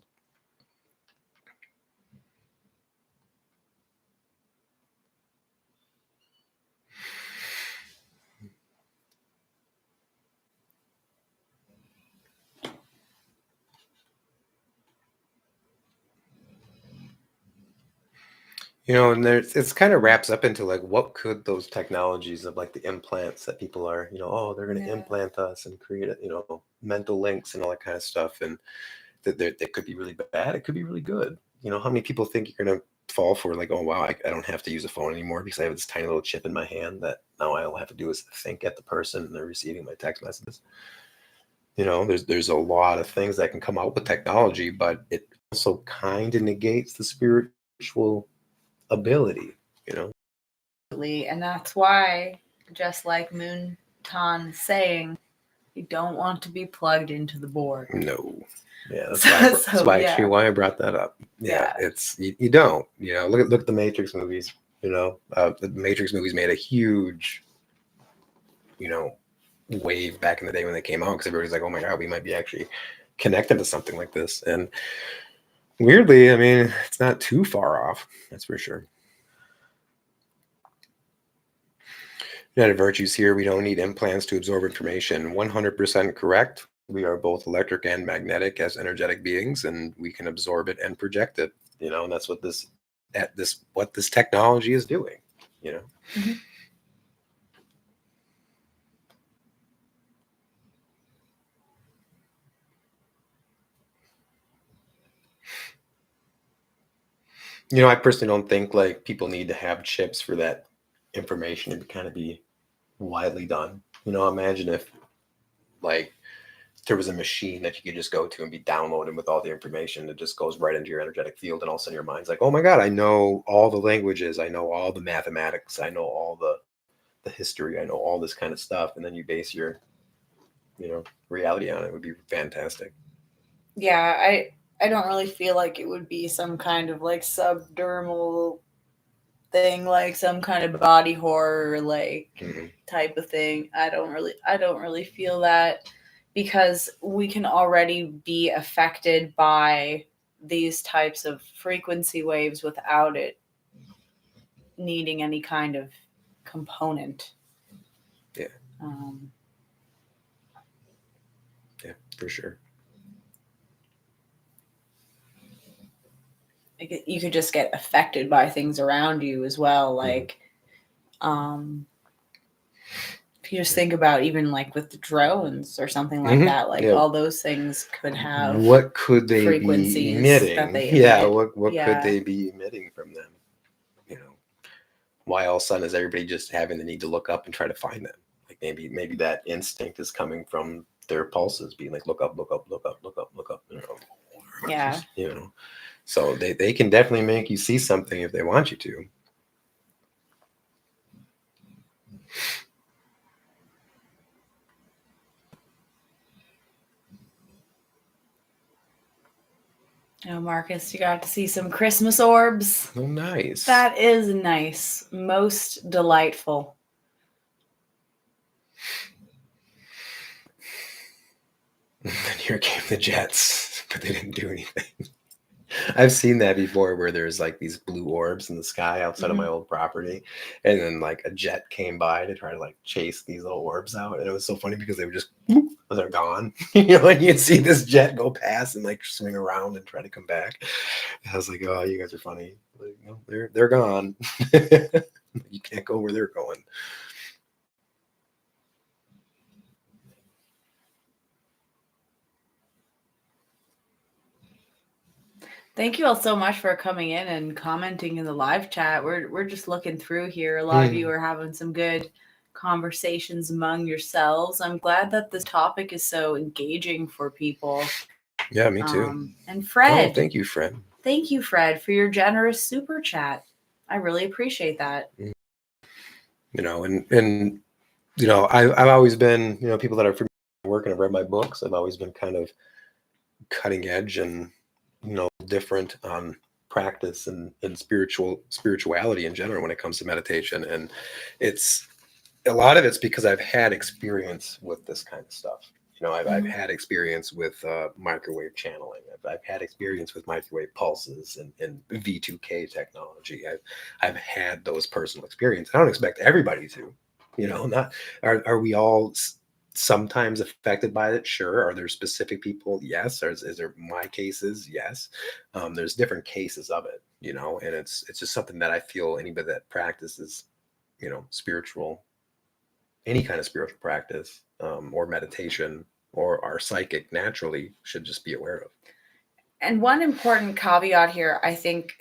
Speaker 2: And it's kind of wraps up into like, what could those technologies of like the implants that people are, they're going to implant us and create, mental links and all that kind of stuff. And that could be really bad. It could be really good. How many people think you're going to fall for like, oh wow, I don't have to use a phone anymore because I have this tiny little chip in my hand that now all I have to do is think at the person and they're receiving my text messages. There's a lot of things that can come out with technology, but it also kind of negates the spiritual ability, you know.
Speaker 1: And that's why, just like Moonton saying, you don't want to be plugged into the board.
Speaker 2: No. Yeah, that's why actually why I brought that up. Yeah. It's you don't. Look at the Matrix movies. The Matrix movies made a huge, wave back in the day when they came out because everybody's like, oh my god, we might be actually connected to something like this. And weirdly, I mean, it's not too far off. That's for sure. United Virtues here. We don't need implants to absorb information. 100% correct. We are both electric and magnetic as energetic beings, and we can absorb it and project it. And that's what this technology is doing.
Speaker 1: Mm-hmm.
Speaker 2: I personally don't think like people need to have chips for that information to kind of be widely done. Imagine if like there was a machine that you could just go to and be downloaded with all the information that just goes right into your energetic field, and all of a sudden your mind's like, oh my god, I know all the languages, I know all the mathematics, I know all the history, I know all this kind of stuff, and then you base your reality on it. Would be fantastic.
Speaker 1: Yeah, I don't really feel like it would be some kind of like subdermal thing, like some kind of body horror type of thing. I don't really feel that, because we can already be affected by these types of frequency waves without it needing any kind of component.
Speaker 2: Yeah. Yeah, for sure.
Speaker 1: You could just get affected by things around you as well. Like, if you just think about even like with the drones or something like that, like all those things could have
Speaker 2: what could they
Speaker 1: frequencies
Speaker 2: be emitting?
Speaker 1: that they
Speaker 2: emit. What could they be emitting from them? Why all of a sudden is everybody just having the need to look up and try to find them? Like maybe that instinct is coming from their pulses being like, look up, look up, look up, look up, look up.
Speaker 1: Yeah.
Speaker 2: So they can definitely make you see something if they want you to.
Speaker 1: Marcus, you got to see some Christmas orbs.
Speaker 2: Oh, nice.
Speaker 1: That is nice. Most delightful.
Speaker 2: And here came the jets, but they didn't do anything. I've seen that before, where there's like these blue orbs in the sky outside of my old property, and then like a jet came by to try to like chase these little orbs out, and it was so funny because they were just they're gone. And you'd see this jet go past and like swing around and try to come back. And I was like, oh, you guys are funny. Like, no, they're gone. You can't go where they're going.
Speaker 1: Thank you all so much for coming in and commenting in the live chat. We're just looking through here. A lot of you are having some good conversations among yourselves. I'm glad that this topic is so engaging for people.
Speaker 2: Yeah, me too.
Speaker 1: And Fred.
Speaker 2: Oh, thank you, Fred.
Speaker 1: Thank you, Fred, for your generous super chat. I really appreciate that.
Speaker 2: And I've always been, people that are familiar with my work and have read my books, I've always been kind of cutting edge and different on practice and spirituality in general when it comes to meditation. And it's a lot of it's because I've had experience with this kind of stuff. I've had experience with microwave channeling. I've had experience with microwave pulses and V2K technology. I've had those personal experiences. I don't expect everybody to, not are we all sometimes affected by it? Sure. Are there specific people? Yes. Is there my cases? Yes. There's different cases of it, and it's just something that I feel anybody that practices, spiritual, any kind of spiritual practice, or meditation, or our psychic naturally should just be aware of.
Speaker 1: And one important caveat here, I think,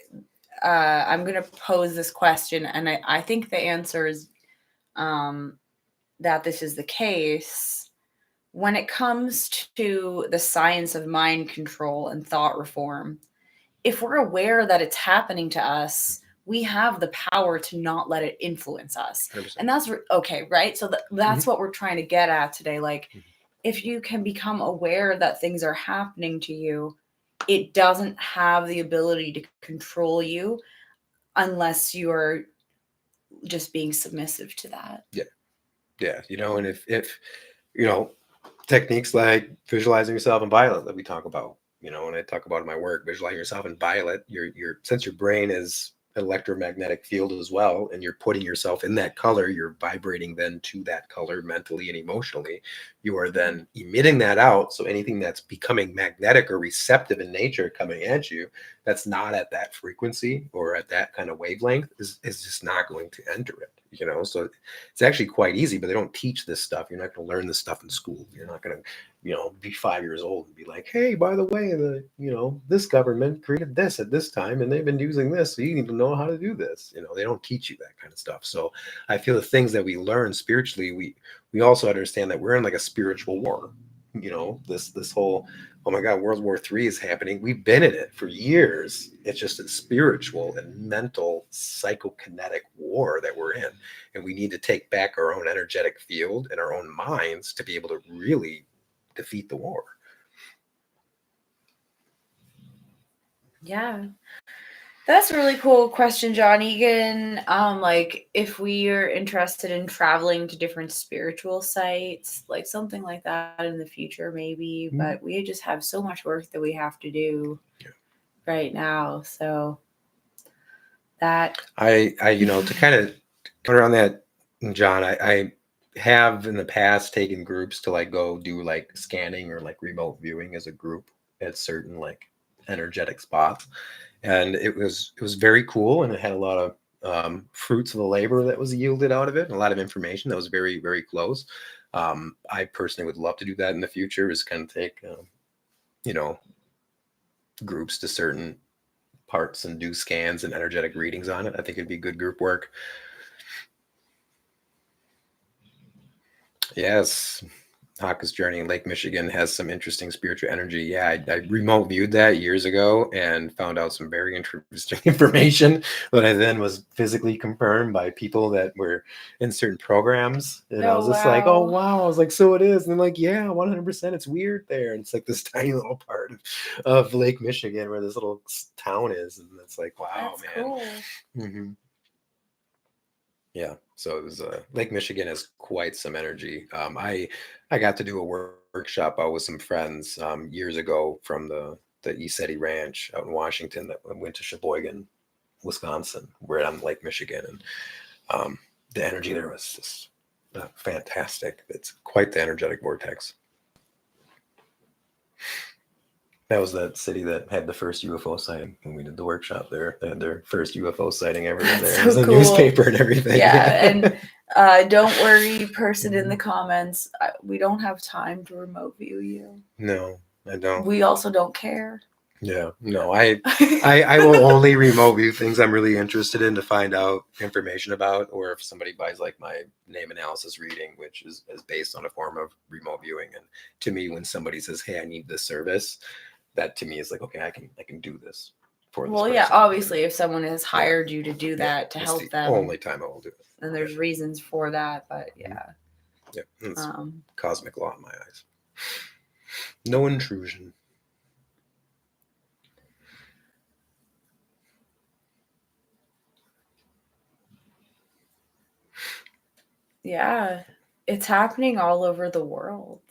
Speaker 1: I'm going to pose this question, and I think the answer is that this is the case. When it comes to the science of mind control and thought reform, if we're aware that it's happening to us, we have the power to not let it influence us.
Speaker 2: 100%.
Speaker 1: And that's okay, right? So that's what we're trying to get at today. Like,
Speaker 2: Mhm.
Speaker 1: if you can become aware that things are happening to you, it doesn't have the ability to control you unless you're just being submissive to that.
Speaker 2: Yeah. And if techniques like visualizing yourself in violet that we talk about, when I talk about in my work, visualizing yourself in violet, your since your brain is an electromagnetic field as well, and you're putting yourself in that color, you're vibrating then to that color mentally and emotionally. You are then emitting that out. So anything that's becoming magnetic or receptive in nature coming at you, that's not at that frequency or at that kind of wavelength is just not going to enter it. So it's actually quite easy, but they don't teach this stuff. You're not going to learn this stuff in school. You're not going to, be 5 years old and be like, hey, by the way, this government created this at this time and they've been using this. So you need to know how to do this. They don't teach you that kind of stuff. So I feel the things that we learn spiritually, we also understand that we're in like a spiritual war. This whole, oh my God, World War III is happening. We've been in it for years. It's just a spiritual and mental psychokinetic war that we're in. And we need to take back our own energetic field and our own minds to be able to really defeat the war.
Speaker 1: Yeah. That's a really cool question, John Egan. Like, if we are interested in traveling to different spiritual sites, like something like that in the future, maybe.
Speaker 2: Mm-hmm.
Speaker 1: But we just have so much work that we have to do right now. So that
Speaker 2: I to kind of put around that, John, I have in the past taken groups to like go do like scanning or like remote viewing as a group at certain like energetic spots. And it was very cool, and it had a lot of fruits of the labor that was yielded out of it, and a lot of information that was very, very close. I personally would love to do that in the future, is kind of take groups to certain parts and do scans and energetic readings on it. I think it'd be good group work. Yes. Haka's Journey in Lake Michigan has some interesting spiritual energy. Yeah, I remote viewed that years ago and found out some very interesting information that I then was physically confirmed by people that were in certain programs. And I was just like, oh, wow. I was like, so it is. And they're like, yeah, 100%. It's weird there. And it's like this tiny little part of Lake Michigan where this little town is. And it's like, wow,
Speaker 1: that's
Speaker 2: man.
Speaker 1: cool.
Speaker 2: Mm-hmm. Yeah, so it was Lake Michigan has quite some energy. I got to do a workshop out with some friends years ago from the ESETI Ranch out in Washington that went to Sheboygan, Wisconsin. We're on Lake Michigan, and the energy there was just fantastic. It's quite the energetic vortex. That was that city that had the first UFO sighting when we did the workshop there. They had their first UFO sighting ever in there.
Speaker 1: So
Speaker 2: it was a
Speaker 1: cool.
Speaker 2: newspaper and everything.
Speaker 1: Yeah, and don't worry, person in the comments. We don't have time to remote view you.
Speaker 2: No, I don't.
Speaker 1: We also don't care.
Speaker 2: Yeah, no, I will only remote view things I'm really interested in to find out information about, or if somebody buys like my name analysis reading, which is based on a form of remote viewing. And to me, when somebody says, hey, I need this service, that to me is like, okay, I can do this for this person.
Speaker 1: Yeah, obviously, if someone has hired you to do that to help them,
Speaker 2: only time I will do it.
Speaker 1: And there's reasons for that, but yeah.
Speaker 2: Yeah, it's cosmic law in my eyes. No intrusion.
Speaker 1: Yeah, it's happening all over the world.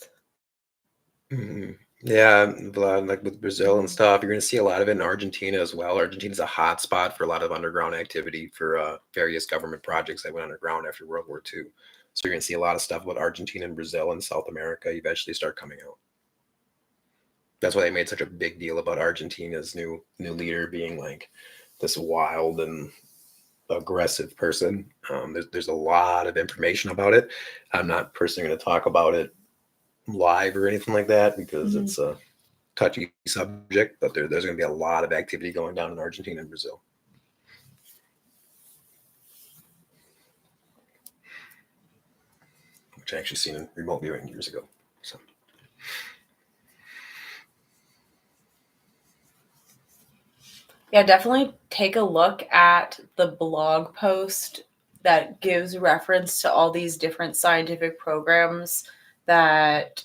Speaker 2: Mm-hmm. Yeah, like with Brazil and stuff, you're going to see a lot of it in Argentina as well. Argentina is a hot spot for a lot of underground activity for various government projects that went underground after World War II. So you're going to see a lot of stuff about Argentina and Brazil and South America eventually start coming out. That's why they made such a big deal about Argentina's new leader being like this wild and aggressive person. There's a lot of information about it. I'm not personally going to talk about it live or anything like that because it's a touchy subject, but there's going to be a lot of activity going down in Argentina and Brazil. which I actually seen in remote viewing years ago. So.
Speaker 1: Yeah, definitely take a look at the blog post that gives reference to all these different scientific programs that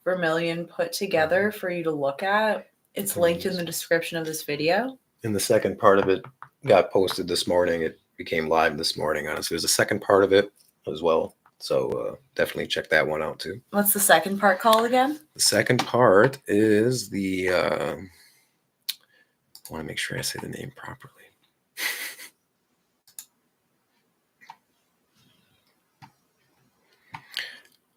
Speaker 1: Vermillion put together for you to look at. It's linked in the description of this video.
Speaker 2: And the second part of it got posted this morning. It became live this morning. Honestly, there's a second part of it as well. So definitely check that one out too.
Speaker 1: What's the second part called again?
Speaker 2: The second part is the, I want to make sure I say the name properly.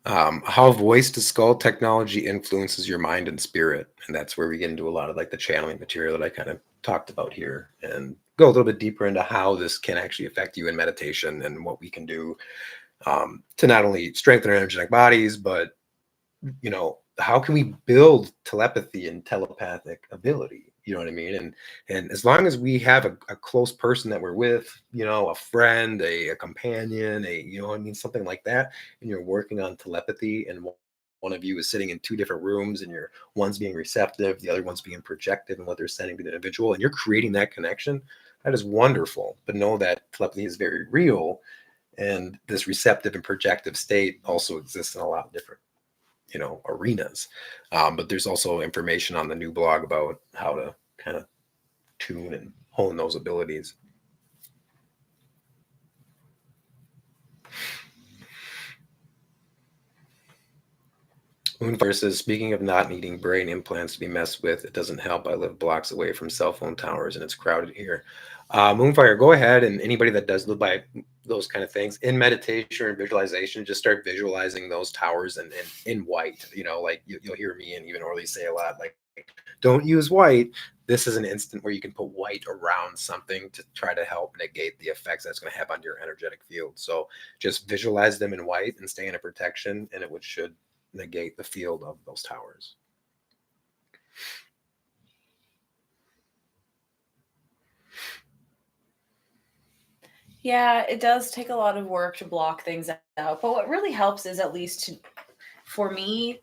Speaker 2: How voice to skull technology influences your mind and spirit. And that's where we get into a lot of like the channeling material that I kind of talked about here, and go a little bit deeper into how this can actually affect you in meditation and what we can do to not only strengthen our energetic bodies, but, you know, how can we build telepathy and telepathic ability? You know what I mean? And as long as we have a close person that we're with, you know, a friend, a companion, you know what I mean, something like that, and you're working on telepathy, and one of you is sitting in two different rooms, and one's being receptive, the other one's being projective and what they're sending to the individual, and you're creating that connection, that is wonderful. But know that telepathy is very real, and this receptive and projective state also exists in a lot of different, you know, arenas. But there's also information on the new blog about how to kind of tune and hone those abilities. Moonfire says, speaking of not needing brain implants to be messed with, it doesn't help. I live blocks away from cell phone towers and it's crowded here. Moonfire, go ahead, and anybody that does live by those kind of things in meditation or visualization, just start visualizing those towers and in white. You know, like you'll hear me and even Orly say a lot, like, don't use white. This is an instant where you can put white around something to try to help negate the effects that's going to have on your energetic field. So just visualize them in white and stay in a protection, and should negate the field of those towers.
Speaker 1: Yeah, it does take a lot of work to block things out, but what really helps is, at least for me,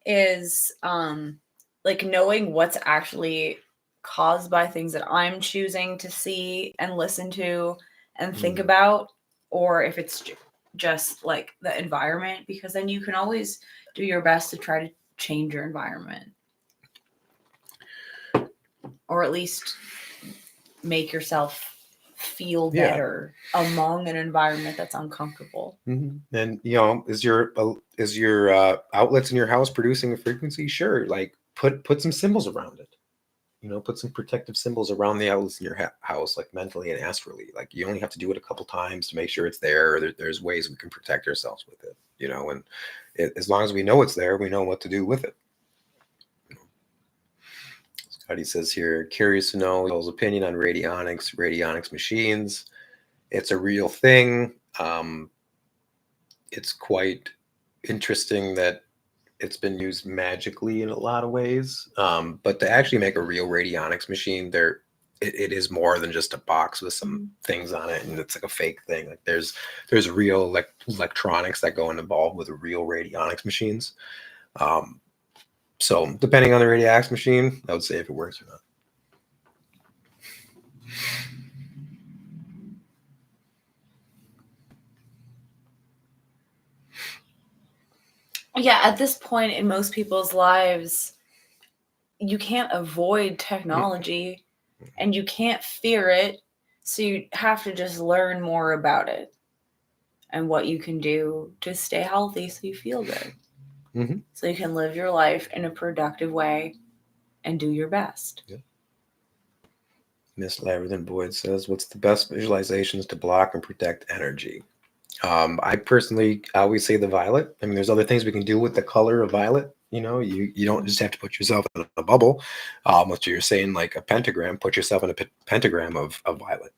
Speaker 1: is like knowing what's actually caused by things that I'm choosing to see and listen to and think about, or if it's just like the environment, because then you can always do your best to try to change your environment, or at least make yourself feel better among an environment that's uncomfortable.
Speaker 2: And you know, is your outlets in your house producing a frequency? Sure, like put some symbols around it. You know, put some protective symbols around the outlets in your house, like mentally and astrally. Like, you only have to do it a couple times to make sure it's there. There's ways we can protect ourselves with it, you know, and as long as we know it's there, we know what to do with it. Scotty says here, curious to know his opinion on radionics machines. It's a real thing. It's quite interesting that it's been used magically in a lot of ways. But to actually make a real radionics machine, it is more than just a box with some things on it, and it's like a fake thing. Like there's real electronics that go involved with real radionics machines. So depending on the radionics machine, I would say if it works or not.
Speaker 1: Yeah, at this point in most people's lives, you can't avoid technology and you can't fear it. So you have to just learn more about it and what you can do to stay healthy so you feel good. So you can live your life in a productive way and do your best.
Speaker 2: Yeah. Miss Labyrinth Boyd says, what's the best visualizations to block and protect energy? I personally always say the violet. I mean, there's other things we can do with the color of violet. You know, you don't just have to put yourself in a bubble. What you're saying, like a pentagram, put yourself in a pentagram of violet.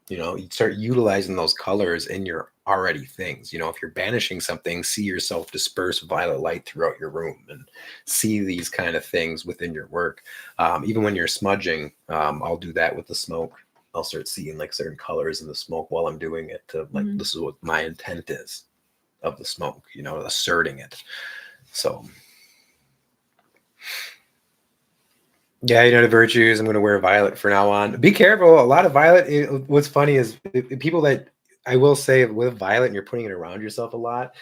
Speaker 2: You know, you start utilizing those colors in your already things. You know, if you're banishing something, see yourself disperse violet light throughout your room and see these kind of things within your work. Even when you're smudging, I'll do that with the smoke. I'll start seeing like certain colors in the smoke while I'm doing it to like, this is what my intent is. of the smoke, asserting it. So yeah, the virtues. I'm going to wear violet for now on. Be careful. A lot of violet. What's funny is people that I will say with violet and you're putting it around yourself a lot,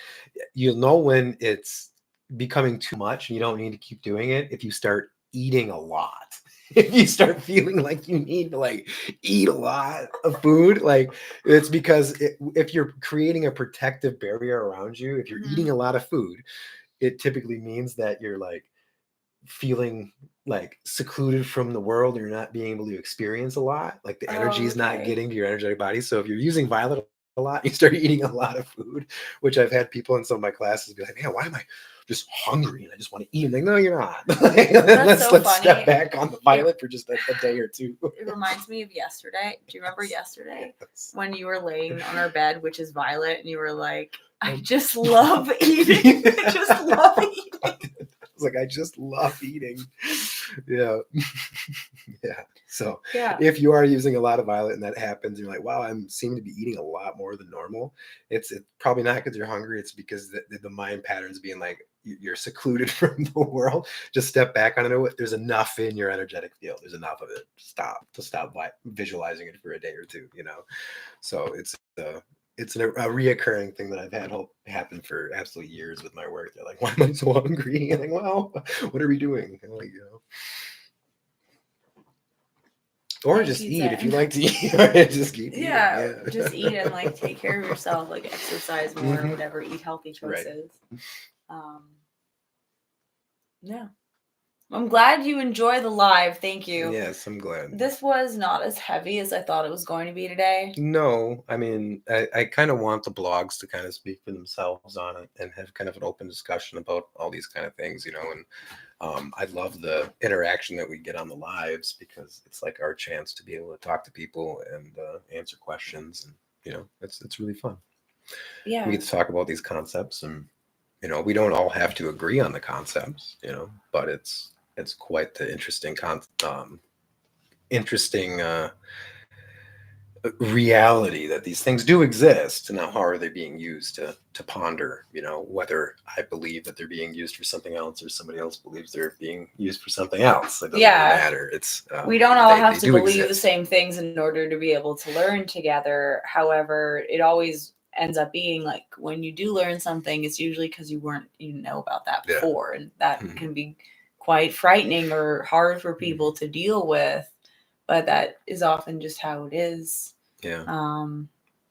Speaker 2: you'll know when it's becoming too much and you don't need to keep doing it if you start eating a lot. If you start feeling like you need to like eat a lot of food, like it's because if you're creating a protective barrier around you, if you're eating a lot of food, it typically means that you're like feeling like secluded from the world. You're not being able to experience a lot. Like the energy is not getting to your energetic body. So if you're using violet a lot, you start eating a lot of food, which I've had people in some of my classes be like, man, why am I just hungry and I just want to eat? I'm like, no, you're not. let's step back on the violet for just a day or two.
Speaker 1: It reminds me of yesterday. Do you remember yesterday when you were laying on our bed, which is violet, and you were like, I just love eating. I just love eating.
Speaker 2: Like, I just love eating. Yeah. Yeah. So if you are using a lot of violet and that happens, you're like, wow, I'm seem to be eating a lot more than normal. It's probably not because you're hungry. It's because the mind patterns being like, you're secluded from the world. Just step back on it. There's enough in your energetic field. There's enough of it. Stop visualizing it for a day or two, So it's a reoccurring thing that I've had happen for absolutely years with my work. They're like, why am I so hungry? I'm like, well, what are we doing? I'm like, or just eat if you like to eat. Just keep eating.
Speaker 1: Yeah, just eat and like take care of yourself, like exercise more, whatever, eat healthy choices. Right. Yeah. I'm glad you enjoy the live. Thank you.
Speaker 2: Yes, I'm glad.
Speaker 1: This was not as heavy as I thought it was going to be today.
Speaker 2: No, I mean, I kind of want the blogs to kind of speak for themselves on it and have kind of an open discussion about all these kind of things, and I love the interaction that we get on the lives because it's like our chance to be able to talk to people and answer questions, and it's really fun. Yeah, we get to talk about these concepts, and we don't all have to agree on the concepts, but it's quite the interesting reality that these things do exist. And now how are they being used to ponder, whether I believe that they're being used for something else or somebody else believes they're being used for something else. It doesn't really matter. It's
Speaker 1: we don't all have to believe the same things in order to be able to learn together. However, it always ends up being like when you do learn something, it's usually because you didn't know about that before, and that can be quite frightening or hard for people to deal with. But that is often just how it is.
Speaker 2: Yeah.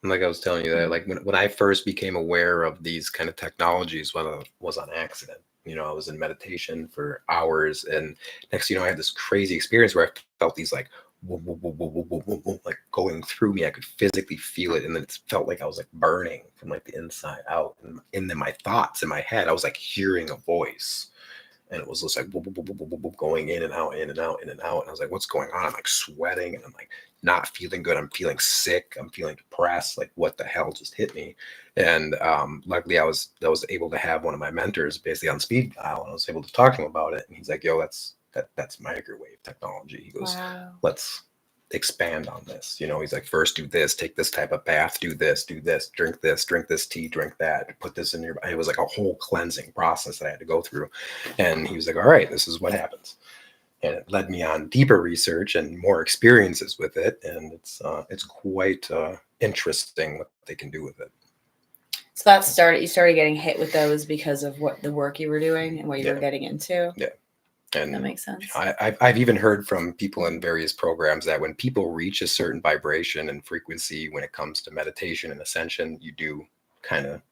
Speaker 2: Like I was telling you that, like when I first became aware of these kind of technologies, was on accident. I was in meditation for hours, and next, I had this crazy experience where I felt these like whoa, whoa, whoa, whoa, whoa, whoa, whoa, whoa, like going through me. I could physically feel it, and then it felt like I was like burning from like the inside out. And then my thoughts in my head, I was like hearing a voice. And it was just like going in and out, in and out, in and out. And I was like, what's going on? I'm like sweating and I'm like not feeling good. I'm feeling sick. I'm feeling depressed. Like what the hell just hit me? And luckily I was able to have one of my mentors basically on speed dial, and I was able to talk to him about it. And he's like, yo, that's microwave technology. He goes, let's expand on this. He's like, first do this, take this type of bath, do this, drink this tea, drink that, put this in your body. It was like a whole cleansing process that I had to go through. And he was like, all right, this is what happens. And it led me on deeper research and more experiences with it. And it's quite interesting what they can do with it.
Speaker 1: So you started getting hit with those because of what the work you were doing and what you were getting into.
Speaker 2: Yeah. And
Speaker 1: that makes sense.
Speaker 2: I've even heard from people in various programs that when people reach a certain vibration and frequency, when it comes to meditation and ascension, you do kind of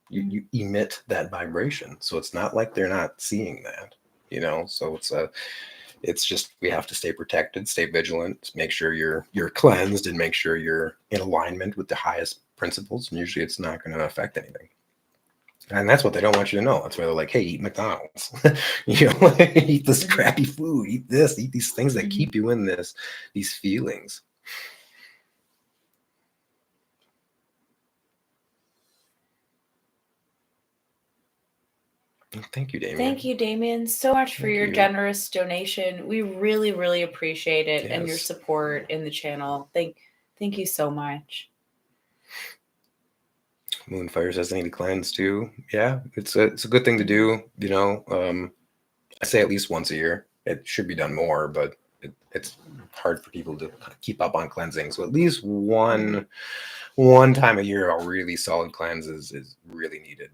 Speaker 2: you emit that vibration. So it's not like they're not seeing that, So it's just we have to stay protected, stay vigilant, make sure you're cleansed, and make sure you're in alignment with the highest principles. And usually, it's not going to affect anything. And that's what they don't want you to know. That's why they're like, hey, eat McDonald's, eat this crappy food, eat these things that keep you in these feelings. Thank you, Damien.
Speaker 1: Thank you, Damien, so much for your generous donation. We really, really appreciate it and your support in the channel. Thank you so much.
Speaker 2: Moonfire says they need to cleanse too. Yeah, it's a good thing to do. I say at least once a year. It should be done more, but it's hard for people to keep up on cleansing. So at least one time a year, a really solid cleanse is really needed.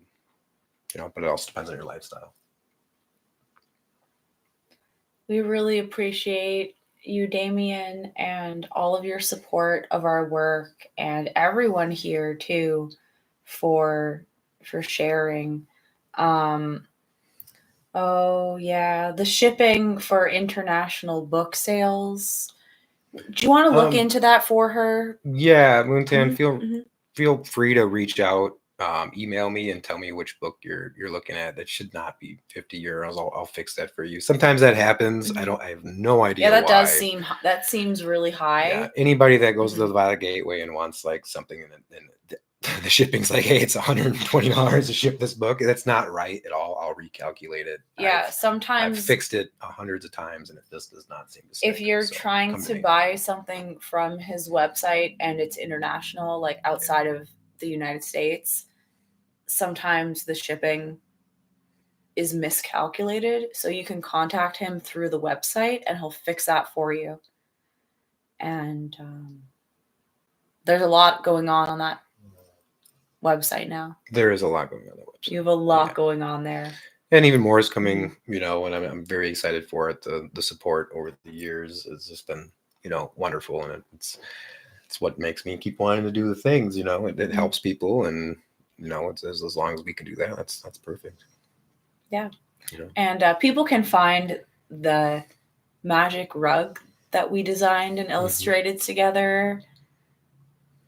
Speaker 2: But it also depends on your lifestyle.
Speaker 1: We really appreciate you, Damien, and all of your support of our work, and everyone here too, for sharing. Um, oh yeah, the shipping for international book sales. Do you want to look into that for her?
Speaker 2: Yeah, Moontan,
Speaker 1: Mm-hmm.
Speaker 2: feel free to reach out. Email me and tell me which book you're looking at. That should not be €50. I'll fix that for you. Sometimes that happens.
Speaker 1: Mm-hmm.
Speaker 2: I have no idea
Speaker 1: Yeah,
Speaker 2: why.
Speaker 1: that seems really high.
Speaker 2: Yeah, anybody that goes to the Violet Gateway and wants like something and the shipping's like, hey, it's $120 to ship this book. That's not right at all. I'll recalculate it.
Speaker 1: Yeah,
Speaker 2: I've
Speaker 1: sometimes
Speaker 2: fixed it hundreds of times and it just does not seem to stick.
Speaker 1: if you're
Speaker 2: So
Speaker 1: trying
Speaker 2: come
Speaker 1: to
Speaker 2: me.
Speaker 1: buy something from his website and it's international, like outside of the United States, sometimes the shipping is miscalculated. So you can contact him through the website and he'll fix that for you. And there's a lot going on that website now.
Speaker 2: There is a lot going on that website.
Speaker 1: You have a lot going on there.
Speaker 2: And even more is coming, and I'm very excited for it. The support over the years has just been, wonderful. And it's what makes me keep wanting to do the things, it helps people. And, it's as long as we can do that, that's perfect.
Speaker 1: Yeah. And people can find the magic rug that we designed and illustrated together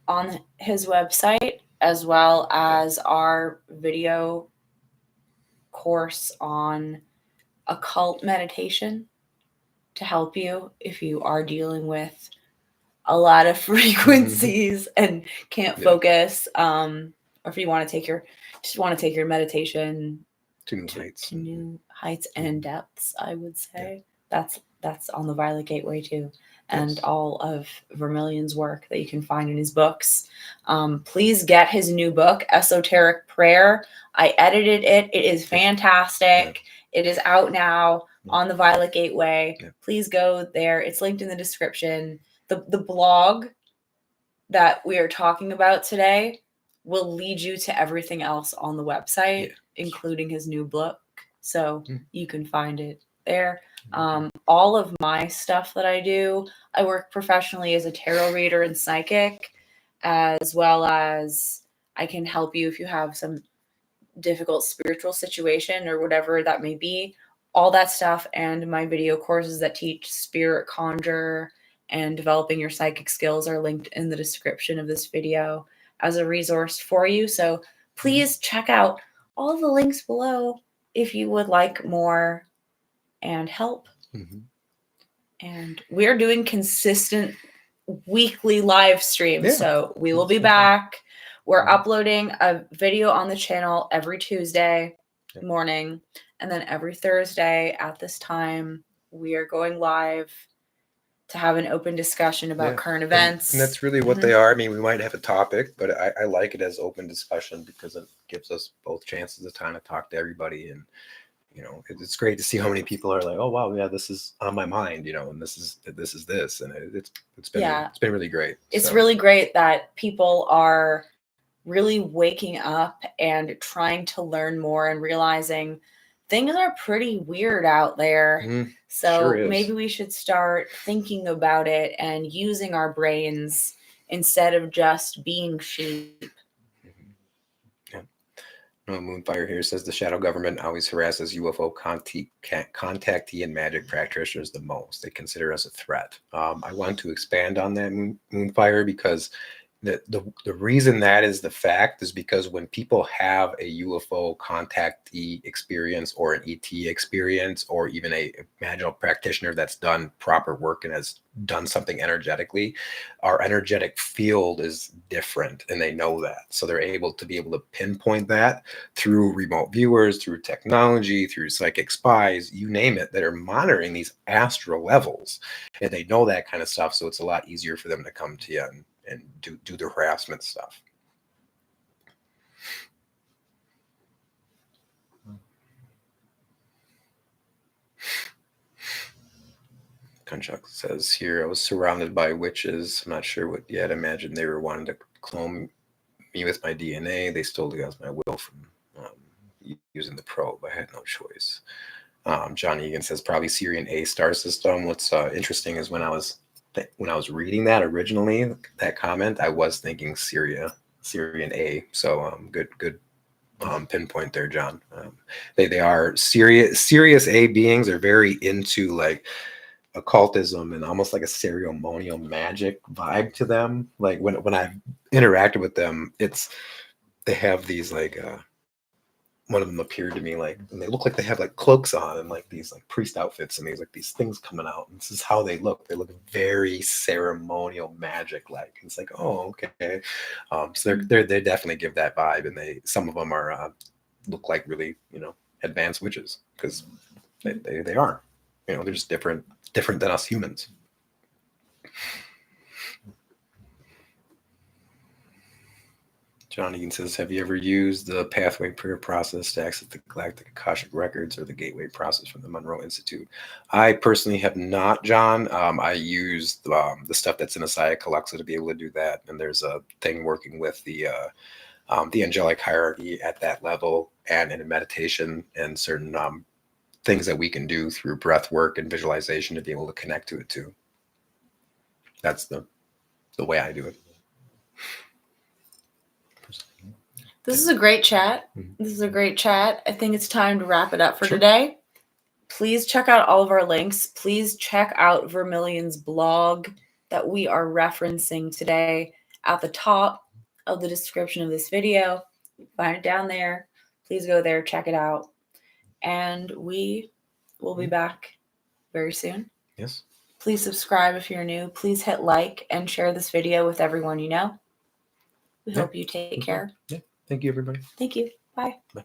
Speaker 1: on his website, as well as our video course on occult meditation to help you if you are dealing with a lot of frequencies and can't focus, or if you want to take your meditation
Speaker 2: to new
Speaker 1: heights and depths, I would say. That's on the Violet Gateway too, and all of Vermilion's work that you can find in his books. Please get his new book, Esoteric Prayer. I edited it. It is fantastic. It is out now on the Violet Gateway. Please go there. It's linked in the description. The blog that we are talking about today will lead you to everything else on the website, including his new book. So you can find it there. All of my stuff that I do, I work professionally as a tarot reader and psychic, as well as I can help you if you have some difficult spiritual situation or whatever that may be. All that stuff and my video courses that teach spirit conjure and developing your psychic skills are linked in the description of this video as a resource for you. So please check out all the links below if you would like more and help. And we're doing consistent weekly live streams. So we will be back. We're uploading a video on the channel every Tuesday morning. And then every Thursday at this time, we are going live to have an open discussion about current events.
Speaker 2: And that's really what they are. I mean, we might have a topic, but I like it as open discussion because it gives us both chances of time to talk to everybody. And, it's great to see how many people are like, oh, wow, yeah, this is on my mind, and this is this. And it's been really great.
Speaker 1: It's really great that people are really waking up and trying to learn more and realizing things are pretty weird out there. So maybe we should start thinking about it and using our brains instead of just being sheep.
Speaker 2: Moonfire here says the shadow government always harasses UFO contactee and magic practitioners the most. They consider us a threat. I want to expand on that, Moonfire, because the reason that is the fact is because when people have a UFO contactee experience or an ET experience or even a magical practitioner that's done proper work and has done something energetically, our energetic field is different and they know that. So they're able to pinpoint that through remote viewers, through technology, through psychic spies, you name it, that are monitoring these astral levels. And they know that kind of stuff. So it's a lot easier for them to come to you and do the harassment stuff. Kunchuk says here, I was surrounded by witches. I'm not sure what yet. Imagine they were wanting to clone me with my DNA. They stole against my will from using the probe. I had no choice. John Egan says probably Syrian A star system. What's interesting is when I was reading that originally, that comment, I was thinking Syrian A. So good pinpoint there, John. They are serious A beings are very into like occultism and almost like a ceremonial magic vibe to them. Like when I've interacted with them, they have these like one of them appeared to me like, and they look like they have like cloaks on and like these like priest outfits and these things coming out. And this is how they look. They look very ceremonial magic like. It's like, oh, okay. So they definitely give that vibe, and some of them are look like really advanced witches because they are. They're just different than us humans. John Egan says, have you ever used the pathway prayer process to access the Galactic Akashic Records or the Gateway process from the Monroe Institute? I personally have not, John. I used the stuff that's in Asaya Calexa to be able to do that. And there's a thing working with the angelic hierarchy at that level and in meditation and certain things that we can do through breath work and visualization to be able to connect to it too. That's the way I do it.
Speaker 1: This is a great chat. I think it's time to wrap it up for today. Please check out all of our links. Please check out Vermilion's blog that we are referencing today at the top of the description of this video. Find it down there. Please go there, check it out. And we will be back very soon.
Speaker 2: Yes.
Speaker 1: Please subscribe if you're new. Please hit like and share this video with everyone you know. We hope you take care.
Speaker 2: Yeah. Thank you, everybody.
Speaker 1: Thank you. Bye.
Speaker 2: Bye.